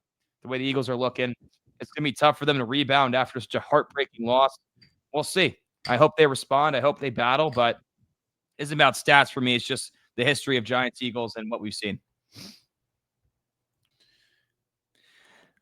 The way the Eagles are looking, it's going to be tough for them to rebound after such a heartbreaking loss. We'll see. I hope they respond. I hope they battle, but it isn't about stats for me. It's just the history of Giants, Eagles, and what we've seen.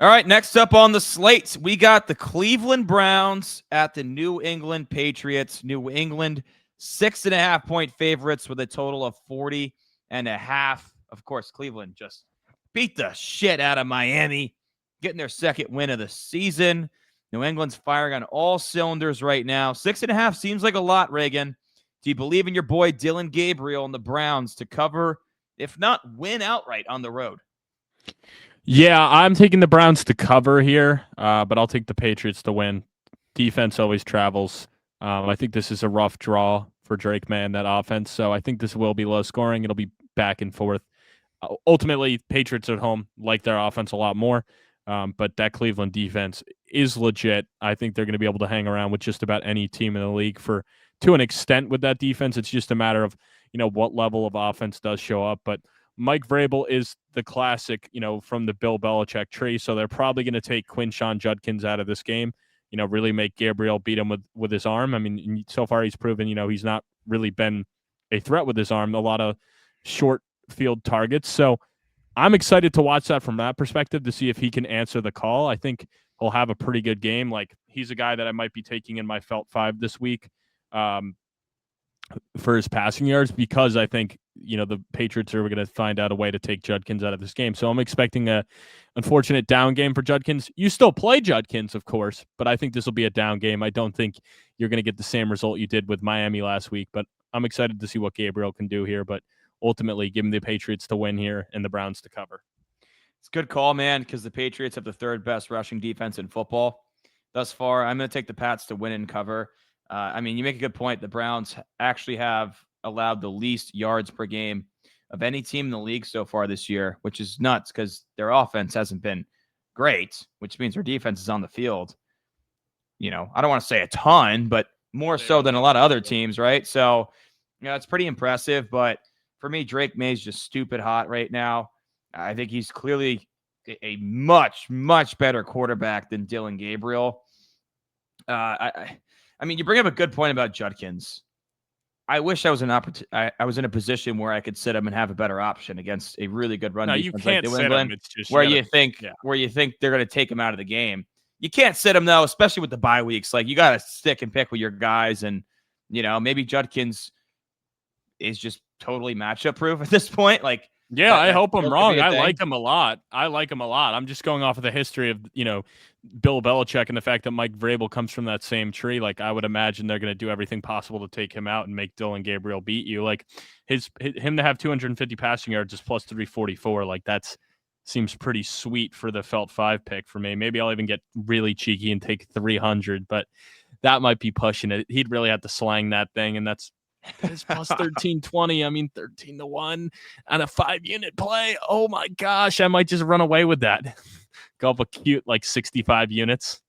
All right, next up on the slate, we got the Cleveland Browns at the New England Patriots. New England 6.5-point favorites with a total of 40.5. Of course, Cleveland just beat the shit out of Miami, getting their second win of the season. New England's firing on all cylinders right now. 6.5 seems like a lot, Reagan. Do you believe in your boy Dylan Gabriel and the Browns to cover, if not win outright on the road? Yeah, I'm taking the Browns to cover here, but I'll take the Patriots to win. Defense always travels. I think this is a rough draw for Drake May and that offense, so I think this will be low scoring. It'll be back and forth. Ultimately, Patriots at home like their offense a lot more, but that Cleveland defense is legit. I think they're going to be able to hang around with just about any team in the league to an extent with that defense. It's just a matter of what level of offense does show up, but Mike Vrabel is the classic, from the Bill Belichick tree, so they're probably going to take Quinshon Judkins out of this game, really make Gabriel beat him with his arm. I mean, so far he's proven, he's not really been a threat with his arm, a lot of short field targets. So I'm excited to watch that from that perspective to see if he can answer the call. I think he'll have a pretty good game. Like, he's a guy that I might be taking in my Felt 5 this week for his passing yards because I think, the Patriots are going to find out a way to take Judkins out of this game. So I'm expecting a unfortunate down game for Judkins. You still play Judkins, of course, but I think this will be a down game. I don't think you're going to get the same result you did with Miami last week, but I'm excited to see what Gabriel can do here. But ultimately, give me the Patriots to win here and the Browns to cover. It's a good call, man, because the Patriots have the 3rd best rushing defense in football thus far. I'm going to take the Pats to win and cover. You make a good point. The Browns actually have allowed the least yards per game of any team in the league so far this year, which is nuts because their offense hasn't been great, which means their defense is on the field. I don't want to say a ton, but more so than a lot of other teams, right? So, it's pretty impressive. But for me, Drake May's just stupid hot right now. I think he's clearly a much, much better quarterback than Dylan Gabriel. You bring up a good point about Judkins. I wish I was I was in a position where I could sit him and have a better option against a really good run defense. You can't like sit him. It's just where you think they're going to take him out of the game. You can't sit him though, especially with the bye weeks. Like, you got to stick and pick with your guys, and maybe Judkins is just totally matchup proof at this point. Like, yeah, I hope I'm wrong. I like him a lot. I'm just going off of the history of, Bill Belichick and the fact that Mike Vrabel comes from that same tree. Like, I would imagine they're going to do everything possible to take him out and make Dylan Gabriel beat you. Like, him to have 250 passing yards is plus 344. Like, that's seems pretty sweet for the Felt 5 pick for me. Maybe I'll even get really cheeky and take 300, but that might be pushing it. He'd really have to slang that thing, and that's plus 1320. 13-1 on a 5-unit play. Oh my gosh, I might just run away with that. Go up a cute 65 units.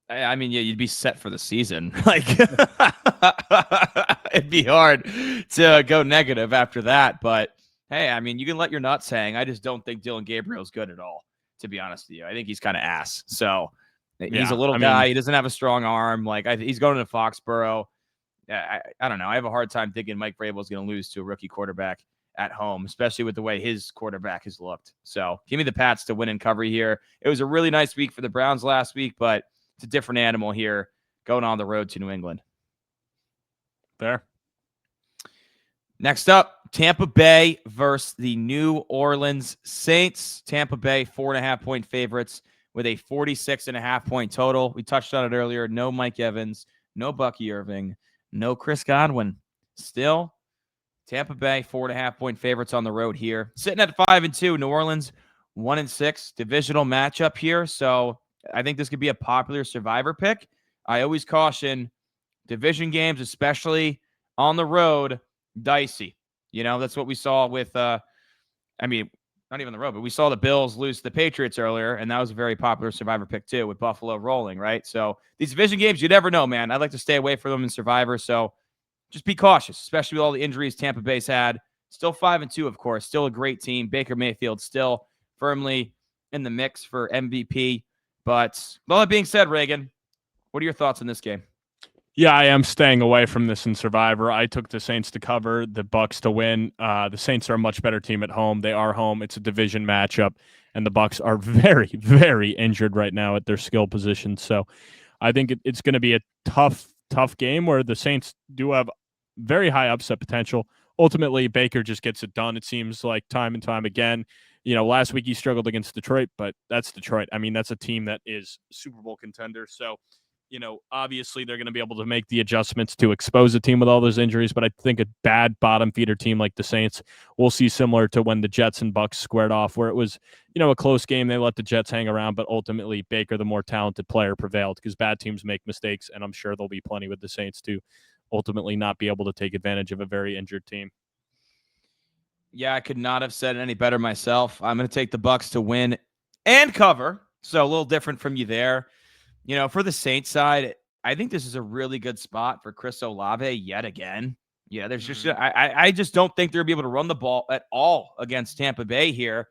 You'd be set for the season. Like, it'd be hard to go negative after that. But Hey, I mean, you can let your nuts hang. I just don't think Dylan Gabriel's good at all, to be honest with you. I think he's kind of ass. So he's a little guy. He doesn't have a strong arm. Like he's going to Foxborough. I don't know. I have a hard time thinking Mike Vrabel is going to lose to a rookie quarterback at home, especially with the way his quarterback has looked. So give me the Pats to win and cover here. It was a really nice week for the Browns last week, but it's a different animal here going on the road to New England. Fair. Next up, Tampa Bay versus the New Orleans Saints. Tampa Bay, 4.5-point favorites with a 46.5-point total. We touched on it earlier. No Mike Evans, no Bucky Irving, no Chris Godwin. Still, Tampa Bay, 4.5-point favorites on the road here. Sitting at 5-2. New Orleans, 1-6. Divisional matchup here. So I think this could be a popular survivor pick. I always caution division games, especially on the road, dicey. You know, that's what we saw with, not even the road, but we saw the Bills lose to the Patriots earlier, and that was a very popular survivor pick too, with Buffalo rolling, right? So these division games, you never know, man. I'd like to stay away from them in survivor, so just be cautious, especially with all the injuries Tampa Bay's had. Still 5-2, of course. Still a great team. Baker Mayfield still firmly in the mix for MVP. But with all that being said, Reagan, what are your thoughts on this game? Yeah, I am staying away from this in Survivor. I took the Saints to cover, the Bucs to win. The Saints are a much better team at home. They are home. It's a division matchup, and the Bucs are very, very injured right now at their skill position. So I think it's going to be a tough game where the Saints do have very high upset potential. Ultimately, Baker just gets it done, it seems like, time and time again. You know, last week he struggled against Detroit, but that's Detroit. I mean, that's a team that is Super Bowl contender. So, you know, obviously they're going to be able to make the adjustments to expose a team with all those injuries, but I think a bad bottom feeder team like the Saints we'll see similar to when the Jets and Bucs squared off, where it was, you know, a close game. They let the Jets hang around, but ultimately Baker, the more talented player, prevailed because bad teams make mistakes, and I'm sure there'll be plenty with the Saints to ultimately not be able to take advantage of a very injured team. Yeah, I could not have said it any better myself. I'm going to take the Bucs to win and cover, so a little different from you there. You know, for the Saints side, I think this is a really good spot for Chris Olave yet again. Yeah, there's just I just don't think they're going to be able to run the ball at all against Tampa Bay here,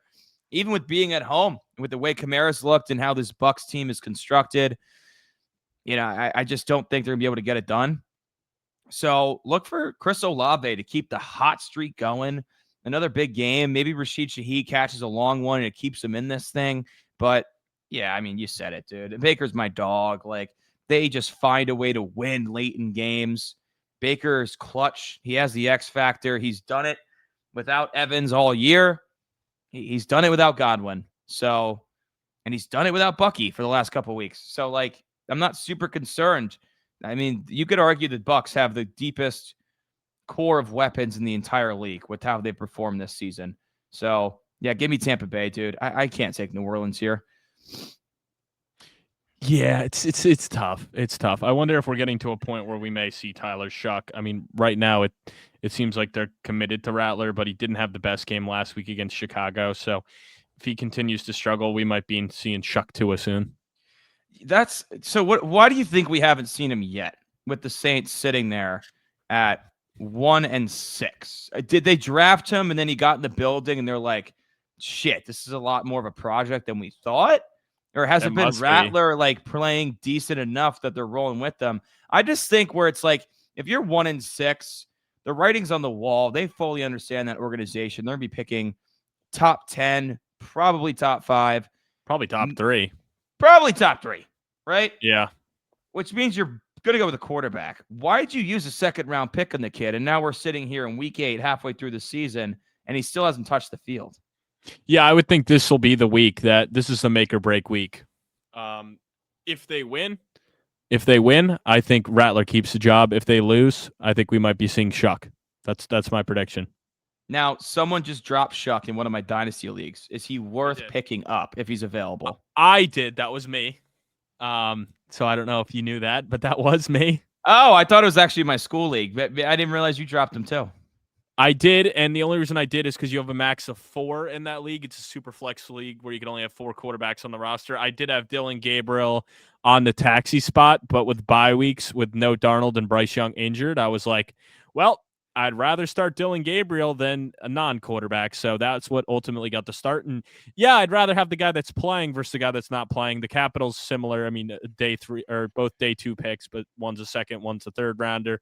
even with being at home, with the way Kamara's looked and how this Bucs team is constructed. You know, I just don't think they're going to be able to get it done. So look for Chris Olave to keep the hot streak going. Another big game. Maybe Rashid Shaheed catches a long one and it keeps him in this thing. But yeah, I mean, you said it, dude. Baker's my dog. Like, they just find a way to win late in games. Baker's clutch. He has the X factor. He's done it without Evans all year. He's done it without Godwin. So, and he's done it without Bucky for the last couple of weeks. So, like, I'm not super concerned. I mean, you could argue that Bucs have the deepest core of weapons in the entire league with how they performed this season. So, yeah, give me Tampa Bay, dude. I can't take New Orleans here. Yeah, it's tough. It's tough. I wonder if we're getting to a point where we may see Tyler Shuck. I mean, right now it seems like they're committed to Rattler, but he didn't have the best game last week against Chicago. So if he continues to struggle, we might be seeing Shuck Tua soon. That's so. Why do you think we haven't seen him yet with the Saints sitting there at 1-6? Did they draft him and then he got in the building and they're like, shit, this is a lot more of a project than we thought? Or has it been Rattler like playing decent enough that they're rolling with them? I just think where it's like, if you're 1-6, the writing's on the wall. They fully understand that organization. They're going to be picking top 10, probably top 5. Probably top 3. Probably top 3, right? Yeah. Which means you're going to go with a quarterback. Why'd you use a second-round pick on the kid? And now we're sitting here in week 8, halfway through the season, and he still hasn't touched the field. Yeah, I would think this will be the week that this is the make or break week. If they win, I think Rattler keeps the job. If they lose, I think we might be seeing Shuck. That's my prediction. Now, someone just dropped Shuck in one of my dynasty leagues. Is he worth picking up if he's available? I did. That was me. So I don't know if you knew that, but that was me. Oh, I thought it was actually my school league. But I didn't realize you dropped him too. I did, and the only reason I did is because you have a max of 4 in that league. It's a super flex league where you can only have 4 quarterbacks on the roster. I did have Dylan Gabriel on the taxi spot, but with bye weeks, with no Darnold and Bryce Young injured, I was like, well, I'd rather start Dylan Gabriel than a non-quarterback. So that's what ultimately got the start. And yeah, I'd rather have the guy that's playing versus the guy that's not playing. The Capitals similar. I mean, day 3 or both day 2 picks, but one's a second, one's a third rounder.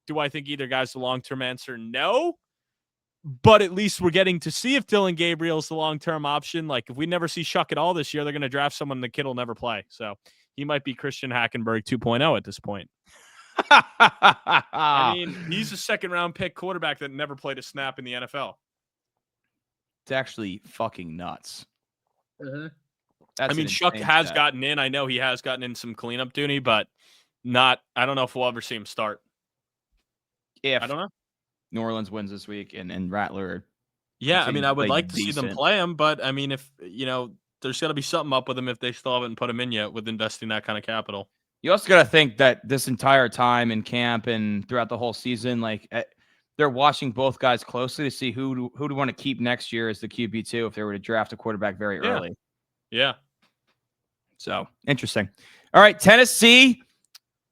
Do I think either guy's the long-term answer? No. But at least we're getting to see if Dylan Gabriel's the long-term option. Like if we never see Shuck at all this year, they're going to draft someone the kid will never play. So he might be Christian Hackenberg 2.0 at this point. I mean, he's a second-round pick quarterback that never played a snap in the NFL. It's actually fucking nuts. I mean, Shuck has gotten in. I know he has gotten in some cleanup duty, but not. I don't know if we'll ever see him start. If I don't know. New Orleans wins this week and Rattler. Yeah, I mean, I would like to see them play him, but I mean, if there's got to be something up with him if they still haven't put him in yet with investing that kind of capital. You also got to think that this entire time in camp and throughout the whole season, like they're watching both guys closely to see who do want to keep next year as the QB2 if they were to draft a quarterback very early. Yeah. So interesting. All right, Tennessee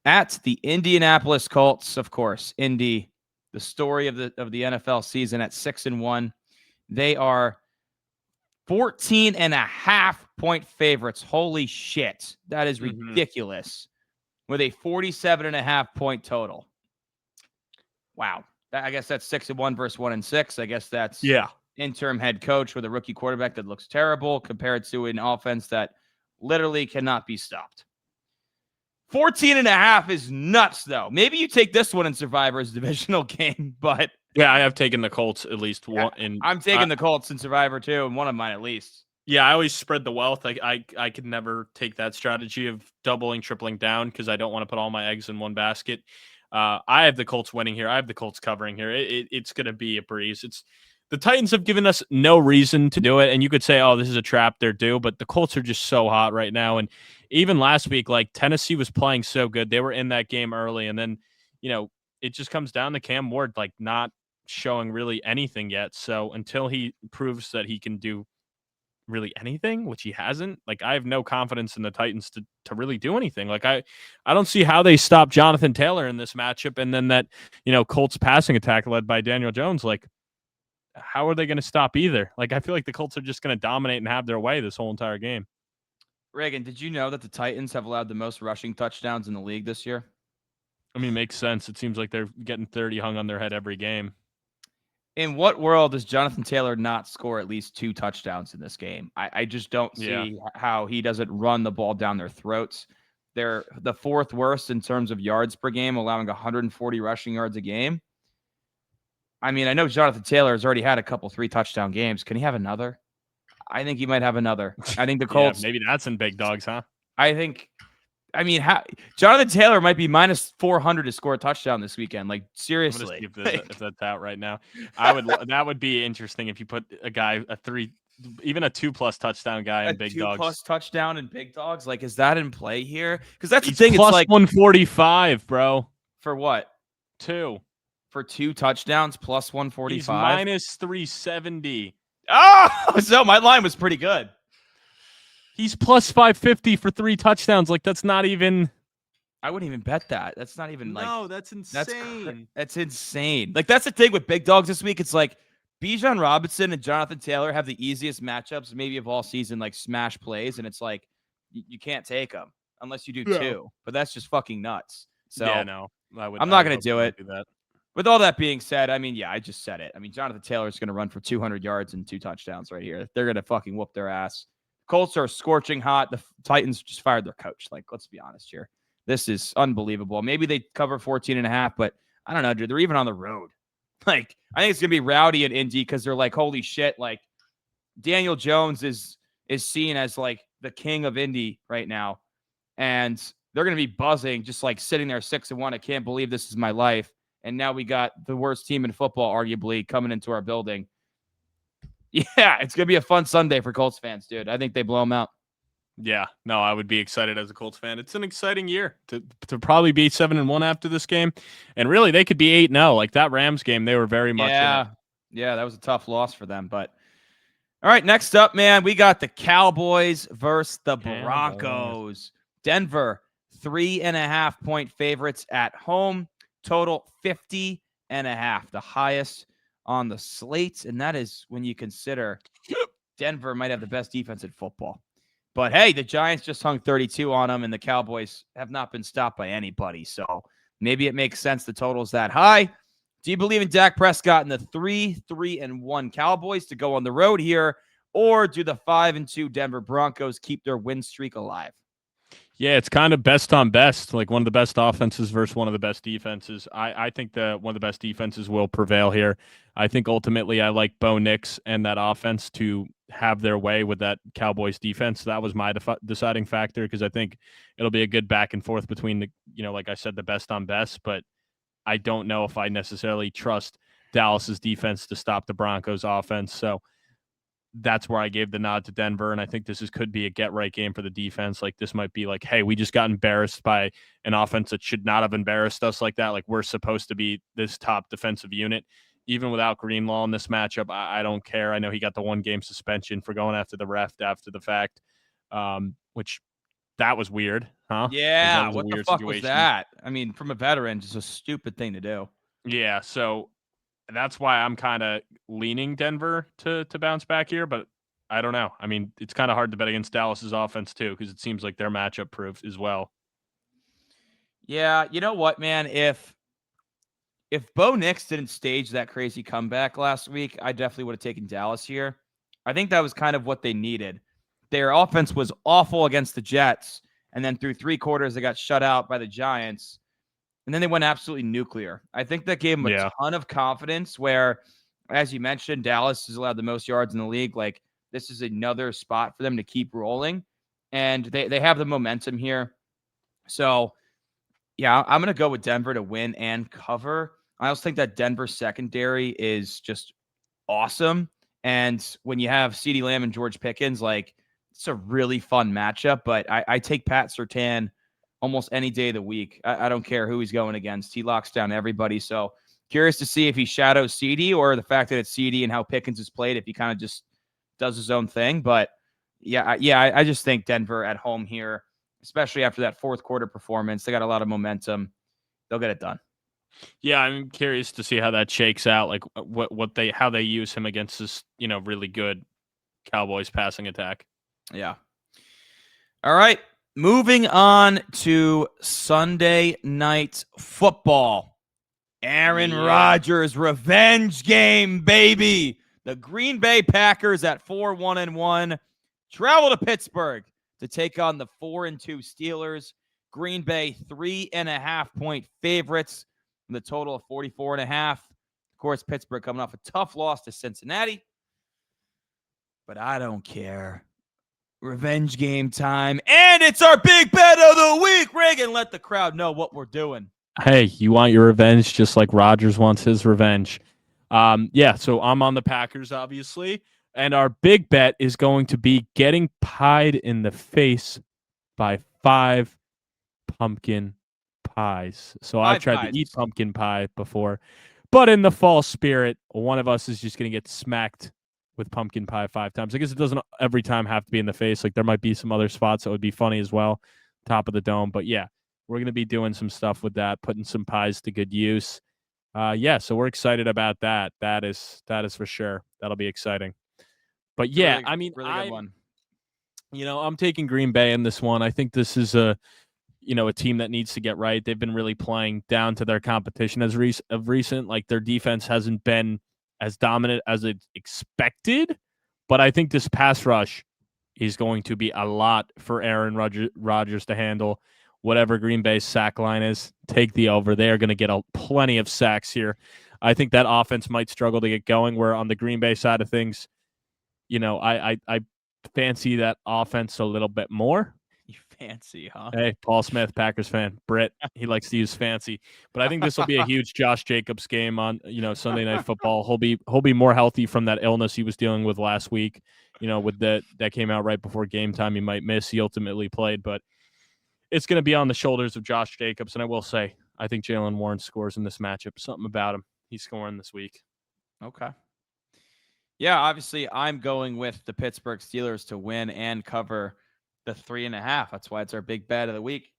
at the Indianapolis Colts. Of course, Indy, the story of the NFL season at 6-1. They are 14.5-point favorites. Holy shit. That is ridiculous. With a 47.5-point total. Wow. I guess that's 6-1 versus 1-6. I guess that's interim head coach with a rookie quarterback that looks terrible compared to an offense that literally cannot be stopped. 14.5 is nuts, though. Maybe you take this one in Survivor's divisional game, but yeah, I have taken the Colts at least one. I'm taking the Colts in Survivor too, and one of mine at least. Yeah, I always spread the wealth. I could never take that strategy of doubling, tripling down because I don't want to put all my eggs in one basket. I have the Colts winning here. I have the Colts covering here. It's going to be a breeze. The Titans have given us no reason to do it, and you could say, oh, this is a trap, they're due, but the Colts are just so hot right now. And even last week, like Tennessee was playing so good. They were in that game early, and then, it just comes down to Cam Ward, like not showing really anything yet. So until he proves that he can do really anything, which he hasn't, like I have no confidence in the Titans to really do anything. Like I don't see how they stop Jonathan Taylor in this matchup. And then that, Colts passing attack led by Daniel Jones, like how are they going to stop either? Like I feel like the Colts are just going to dominate and have their way this whole entire game. Reagan, did you know that the Titans have allowed the most rushing touchdowns in the league this year? I mean, it makes sense. It seems like they're getting 30 hung on their head every game. In what world does Jonathan Taylor not score at least 2 touchdowns in this game? I just don't see how he doesn't run the ball down their throats. They're the 4th worst in terms of yards per game, allowing 140 rushing yards a game. I mean, I know Jonathan Taylor has already had a couple 3-touchdown games. Can he have another? I think he might have another. I think the Colts. Maybe that's in big dogs, huh? Jonathan Taylor might be minus 400 to score a touchdown this weekend. Like seriously, if that's out right now, that would be interesting if you put a guy even a 2+ touchdown guy in big dogs. 2+ touchdown in big dogs. Like, is that in play here? Because that's the thing. Plus it's like 145, bro. For what? 2. For 2 touchdowns plus 145. He's minus 370. Oh, so my line was pretty good. He's plus 550 for 3 touchdowns. Like, that's not even. I wouldn't even bet that. That's not even like. No, that's insane. That's insane. Like, that's the thing with big dogs this week. It's like Bijan Robinson and Jonathan Taylor have the easiest matchups maybe of all season, like smash plays. And it's like, you can't take them unless you do 2. But that's just fucking nuts. So, yeah, no. I'm not going to do it. With all that being said, I mean, yeah, I just said it. I mean, Jonathan Taylor is going to run for 200 yards and 2 touchdowns right here. They're going to fucking whoop their ass. Colts are scorching hot. The Titans just fired their coach. Like, let's be honest here. This is unbelievable. Maybe they cover 14.5, but I don't know, dude. They're even on the road. Like, I think it's going to be rowdy in Indy because they're like, holy shit. Like, Daniel Jones is seen as like the king of Indy right now. And they're going to be buzzing, just like sitting there 6-1. I can't believe this is my life. And now we got the worst team in football, arguably, coming into our building. Yeah, it's going to be a fun Sunday for Colts fans, dude. I think they blow them out. Yeah, no, I would be excited as a Colts fan. It's an exciting year to probably be 7-1 after this game. And really, they could be 8-0. Like that Rams game, they were very much in it. Yeah, that was a tough loss for them. But all right, next up, man, we got the Cowboys versus the Broncos. Denver, 3.5-point favorites at home. Total 50 3.5, the highest on the slate. And that is when you consider Denver might have the best defense in football. But hey, the Giants just hung 32 on them, and the Cowboys have not been stopped by anybody. So maybe it makes sense the total's that high. Do you believe in Dak Prescott and the 3-1 Cowboys to go on the road here, or do the 5-2 Denver Broncos keep their win streak alive? Yeah, it's kind of best on best, like one of the best offenses versus one of the best defenses. I think that one of the best defenses will prevail here. I think ultimately I like Bo Nix and that offense to have their way with that Cowboys defense. That was my deciding factor because I think it'll be a good back and forth between the, like I said, the best on best, but I don't know if I necessarily trust Dallas's defense to stop the Broncos offense. So that's where I gave the nod to Denver, and I think this could be a get-right game for the defense. Like, this might be like, hey, we just got embarrassed by an offense that should not have embarrassed us like that. Like, we're supposed to be this top defensive unit. Even without Greenlaw in this matchup, I don't care. I know he got the one-game suspension for going after the ref after the fact, which that was weird, huh? Yeah, that was a what the weird fuck was situation. that? I mean, from a veteran, just a stupid thing to do. Yeah, so that's why I'm kind of leaning Denver to bounce back here, but I don't know. I mean, it's kind of hard to bet against Dallas's offense too because it seems like they're matchup proof as well. Yeah, you know what, man? If Bo Nix didn't stage that crazy comeback last week, I definitely would have taken Dallas here. I think that was kind of what they needed. Their offense was awful against the Jets, and then through 3 quarters, they got shut out by the Giants, and then they went absolutely nuclear. I think that gave them a ton of confidence where, as you mentioned, Dallas has allowed the most yards in the league. Like, this is another spot for them to keep rolling, and they have the momentum here. So, yeah, I'm going to go with Denver to win and cover. I also think that Denver secondary is just awesome. And when you have CeeDee Lamb and George Pickens, like, it's a really fun matchup. But I take Pat Surtain almost any day of the week. I don't care who he's going against. He locks down everybody. So curious to see if he shadows CeeDee or the fact that it's CeeDee and how Pickens is played, if he kind of just does his own thing. But I just think Denver at home here, especially after that fourth quarter performance, they got a lot of momentum. They'll get it done. Yeah, I'm curious to see how that shakes out. Like how they use him against this, really good Cowboys passing attack. Yeah. All right. Moving on to Sunday Night Football. Aaron Rodgers revenge game, baby. The Green Bay Packers at 4-1-1 travel to Pittsburgh to take on the 4-2 Steelers. Green Bay 3.5-point favorites. The total of 44.5. Of course, Pittsburgh coming off a tough loss to Cincinnati. But I don't care. Revenge game time. And it's our big bet of the week. Reagan, let the crowd know what we're doing. Hey, you want your revenge just like Rodgers wants his revenge. So I'm on the Packers, obviously. And our big bet is going to be getting pied in the face by 5 pumpkin pies. So I've tried to eat pumpkin pie before, but in the fall spirit, one of us is just going to get smacked with pumpkin pie 5 times. I guess it doesn't every time have to be in the face. Like, there might be some other spots that would be funny as well, top of the dome. But yeah, we're going to be doing some stuff with that, putting some pies to good use. So we're excited about that. That is for sure. That'll be exciting. But yeah, really, I mean, really good one. I'm taking Green Bay in this one. I think this is a team that needs to get right. They've been really playing down to their competition of recent. Like, their defense hasn't been as dominant as it expected, but I think this pass rush is going to be a lot for Aaron Rodgers to handle. Whatever Green Bay's sack line is, take the over. They are going to get plenty of sacks here. I think that offense might struggle to get going, where on the Green Bay side of things, I fancy that offense a little bit more. You fancy, huh? Hey, Paul Smith, Packers fan. Britt, he likes to use fancy. But I think this will be a huge Josh Jacobs game on, Sunday Night Football. He'll be more healthy from that illness he was dealing with last week. With that came out right before game time. He might miss. He ultimately played, but it's going to be on the shoulders of Josh Jacobs. And I will say, I think Jalen Warren scores in this matchup. Something about him. He's scoring this week. Okay. Yeah, obviously, I'm going with the Pittsburgh Steelers to win and cover the 3.5. That's why it's our big bet of the week.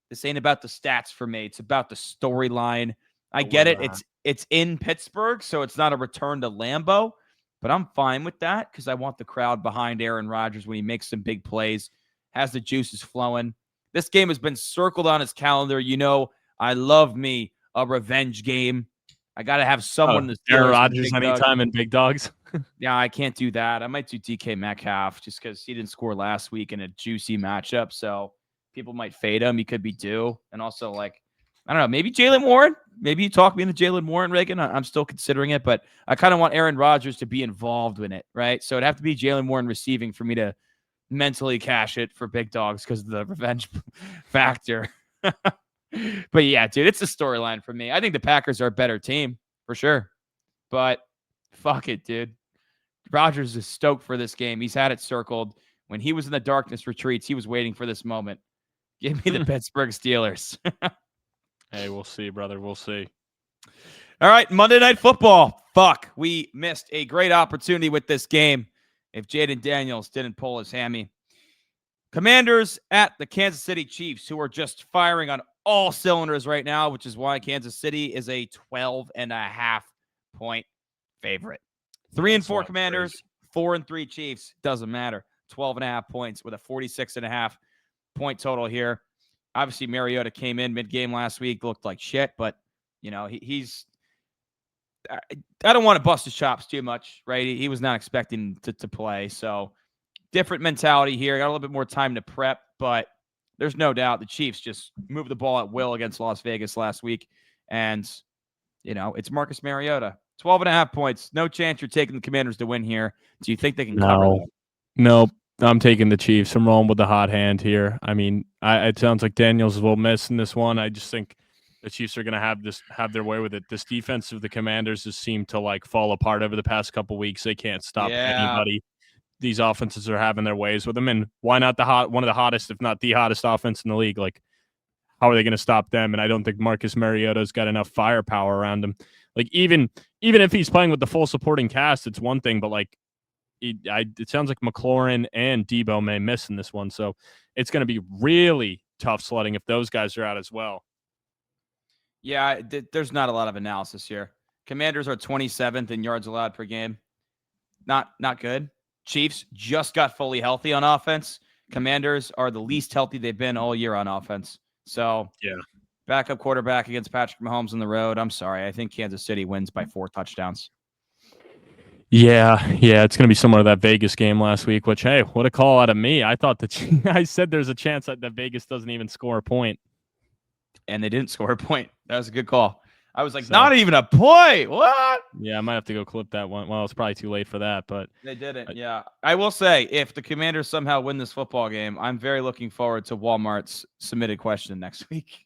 This ain't about the stats for me. It's about the storyline. I get it. it's in Pittsburgh, so it's not a return to Lambeau, but I'm fine with that because I want the crowd behind Aaron Rodgers when he makes some big plays, has the juices flowing. This game has been circled on his calendar. You know, I love me a revenge game. I got to have someone in the Steelers. Aaron Rodgers anytime in big dogs. Yeah, I can't do that. I might do DK Metcalf just because he didn't score last week in a juicy matchup. So people might fade him. He could be due. And also, like, I don't know, maybe Jalen Warren. Maybe you talk me into Jalen Warren, Reagan. I'm still considering it, but I kind of want Aaron Rodgers to be involved in it, right? So it'd have to be Jalen Warren receiving for me to mentally cash it for big dogs because of the revenge factor. But yeah, dude, it's a storyline for me. I think the Packers are a better team for sure. But fuck it, dude. Rodgers is stoked for this game. He's had it circled. When he was in the darkness retreats, he was waiting for this moment. Give me the Pittsburgh Steelers. Hey, we'll see, brother. We'll see. All right, Monday Night Football. Fuck, we missed a great opportunity with this game if Jaden Daniels didn't pull his hammy. Commanders at the Kansas City Chiefs, who are just firing on all cylinders right now, which is why Kansas City is a 12.5-point favorite. 3-4 Commanders, crazy. 4-3 Chiefs. Doesn't matter. 12.5 points with a 46.5-point total here. Obviously, Mariota came in mid-game last week, looked like shit, but, you know, he's – I don't want to bust his chops too much, right? He was not expecting to play, so different mentality here. Got a little bit more time to prep, but there's no doubt the Chiefs just moved the ball at will against Las Vegas last week, and, you know, it's Marcus Mariota. 12.5 points. No chance you're taking the Commanders to win here. Do you think they can cover that? Nope. I'm taking the Chiefs. I'm rolling with the hot hand here. I mean, it sounds like Daniels will miss in this one. I just think the Chiefs are going to have their way with it. This defense of the Commanders has seemed to like fall apart over the past couple weeks. They can't stop anybody. These offenses are having their ways with them, and why not one of the hottest, if not the hottest offense in the league? Like, how are they going to stop them? And I don't think Marcus Mariota's got enough firepower around him. Like, even if he's playing with the full supporting cast, it's one thing, but like, it sounds like McLaurin and Debo may miss in this one. So it's going to be really tough sledding if those guys are out as well. Yeah, there's not a lot of analysis here. Commanders are 27th in yards allowed per game. Not good. Chiefs just got fully healthy on offense. Commanders are the least healthy they've been all year on offense. So yeah, backup quarterback against Patrick Mahomes on the road. I'm sorry. I think Kansas City wins by 4 touchdowns. Yeah, it's going to be similar to that Vegas game last week, which, hey, what a call out of me. I thought I said there's a chance that Vegas doesn't even score a point. And they didn't score a point. That was a good call. I was like, not even a point. What? Yeah, I might have to go clip that one. Well, it's probably too late for that, but they didn't. Yeah. I will say, if the Commanders somehow win this football game, I'm very looking forward to Walmart's submitted question next week.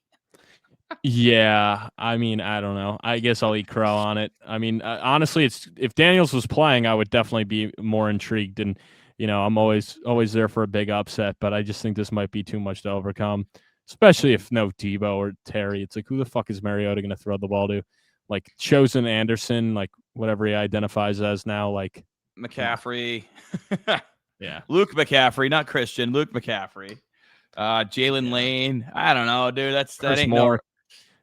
Yeah, I mean, I don't know. I guess I'll eat crow on it. I mean, honestly, if Daniels was playing, I would definitely be more intrigued. And, you know, I'm always there for a big upset, but I just think this might be too much to overcome, especially if no Debo or Terry. It's like, who the fuck is Mariota going to throw the ball to? Like, Chosen Anderson, like, whatever he identifies as now, like McCaffrey. Yeah. Luke McCaffrey, not Christian. Luke McCaffrey. Jalen Lane. I don't know, dude. That ain't more.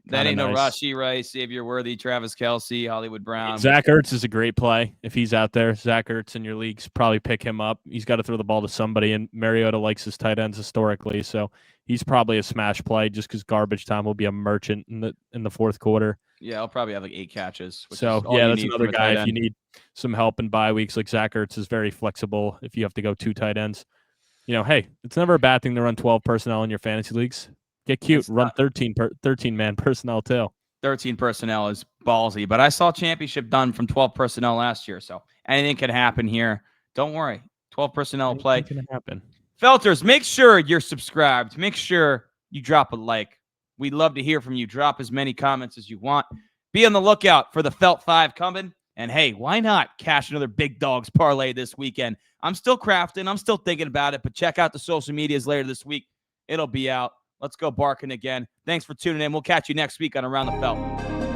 That ain't no Rashee Rice, Xavier Worthy, Travis Kelce, Hollywood Brown. Zach Ertz is a great play. If he's out there, Zach Ertz in your leagues, probably pick him up. He's got to throw the ball to somebody, and Mariota likes his tight ends historically, so he's probably a smash play just because garbage time will be a merchant in the fourth quarter. Yeah, I'll probably have like 8 catches. So, yeah, that's another guy. If you need some help in bye weeks, like Zach Ertz is very flexible if you have to go 2 tight ends. You know, hey, it's never a bad thing to run 12 personnel in your fantasy leagues. Get cute. Run 13-man personnel too. 13 personnel is ballsy, but I saw championship done from 12 personnel last year, so anything can happen here. Don't worry. 12 personnel play. Anything can happen. Felters, make sure you're subscribed. Make sure you drop a like. We'd love to hear from you. Drop as many comments as you want. Be on the lookout for the Felt 5 coming. And hey, why not cash another Big Dogs parlay this weekend? I'm still crafting. I'm still thinking about it, but check out the social medias later this week. It'll be out. Let's go barking again. Thanks for tuning in. We'll catch you next week on Around the Felt.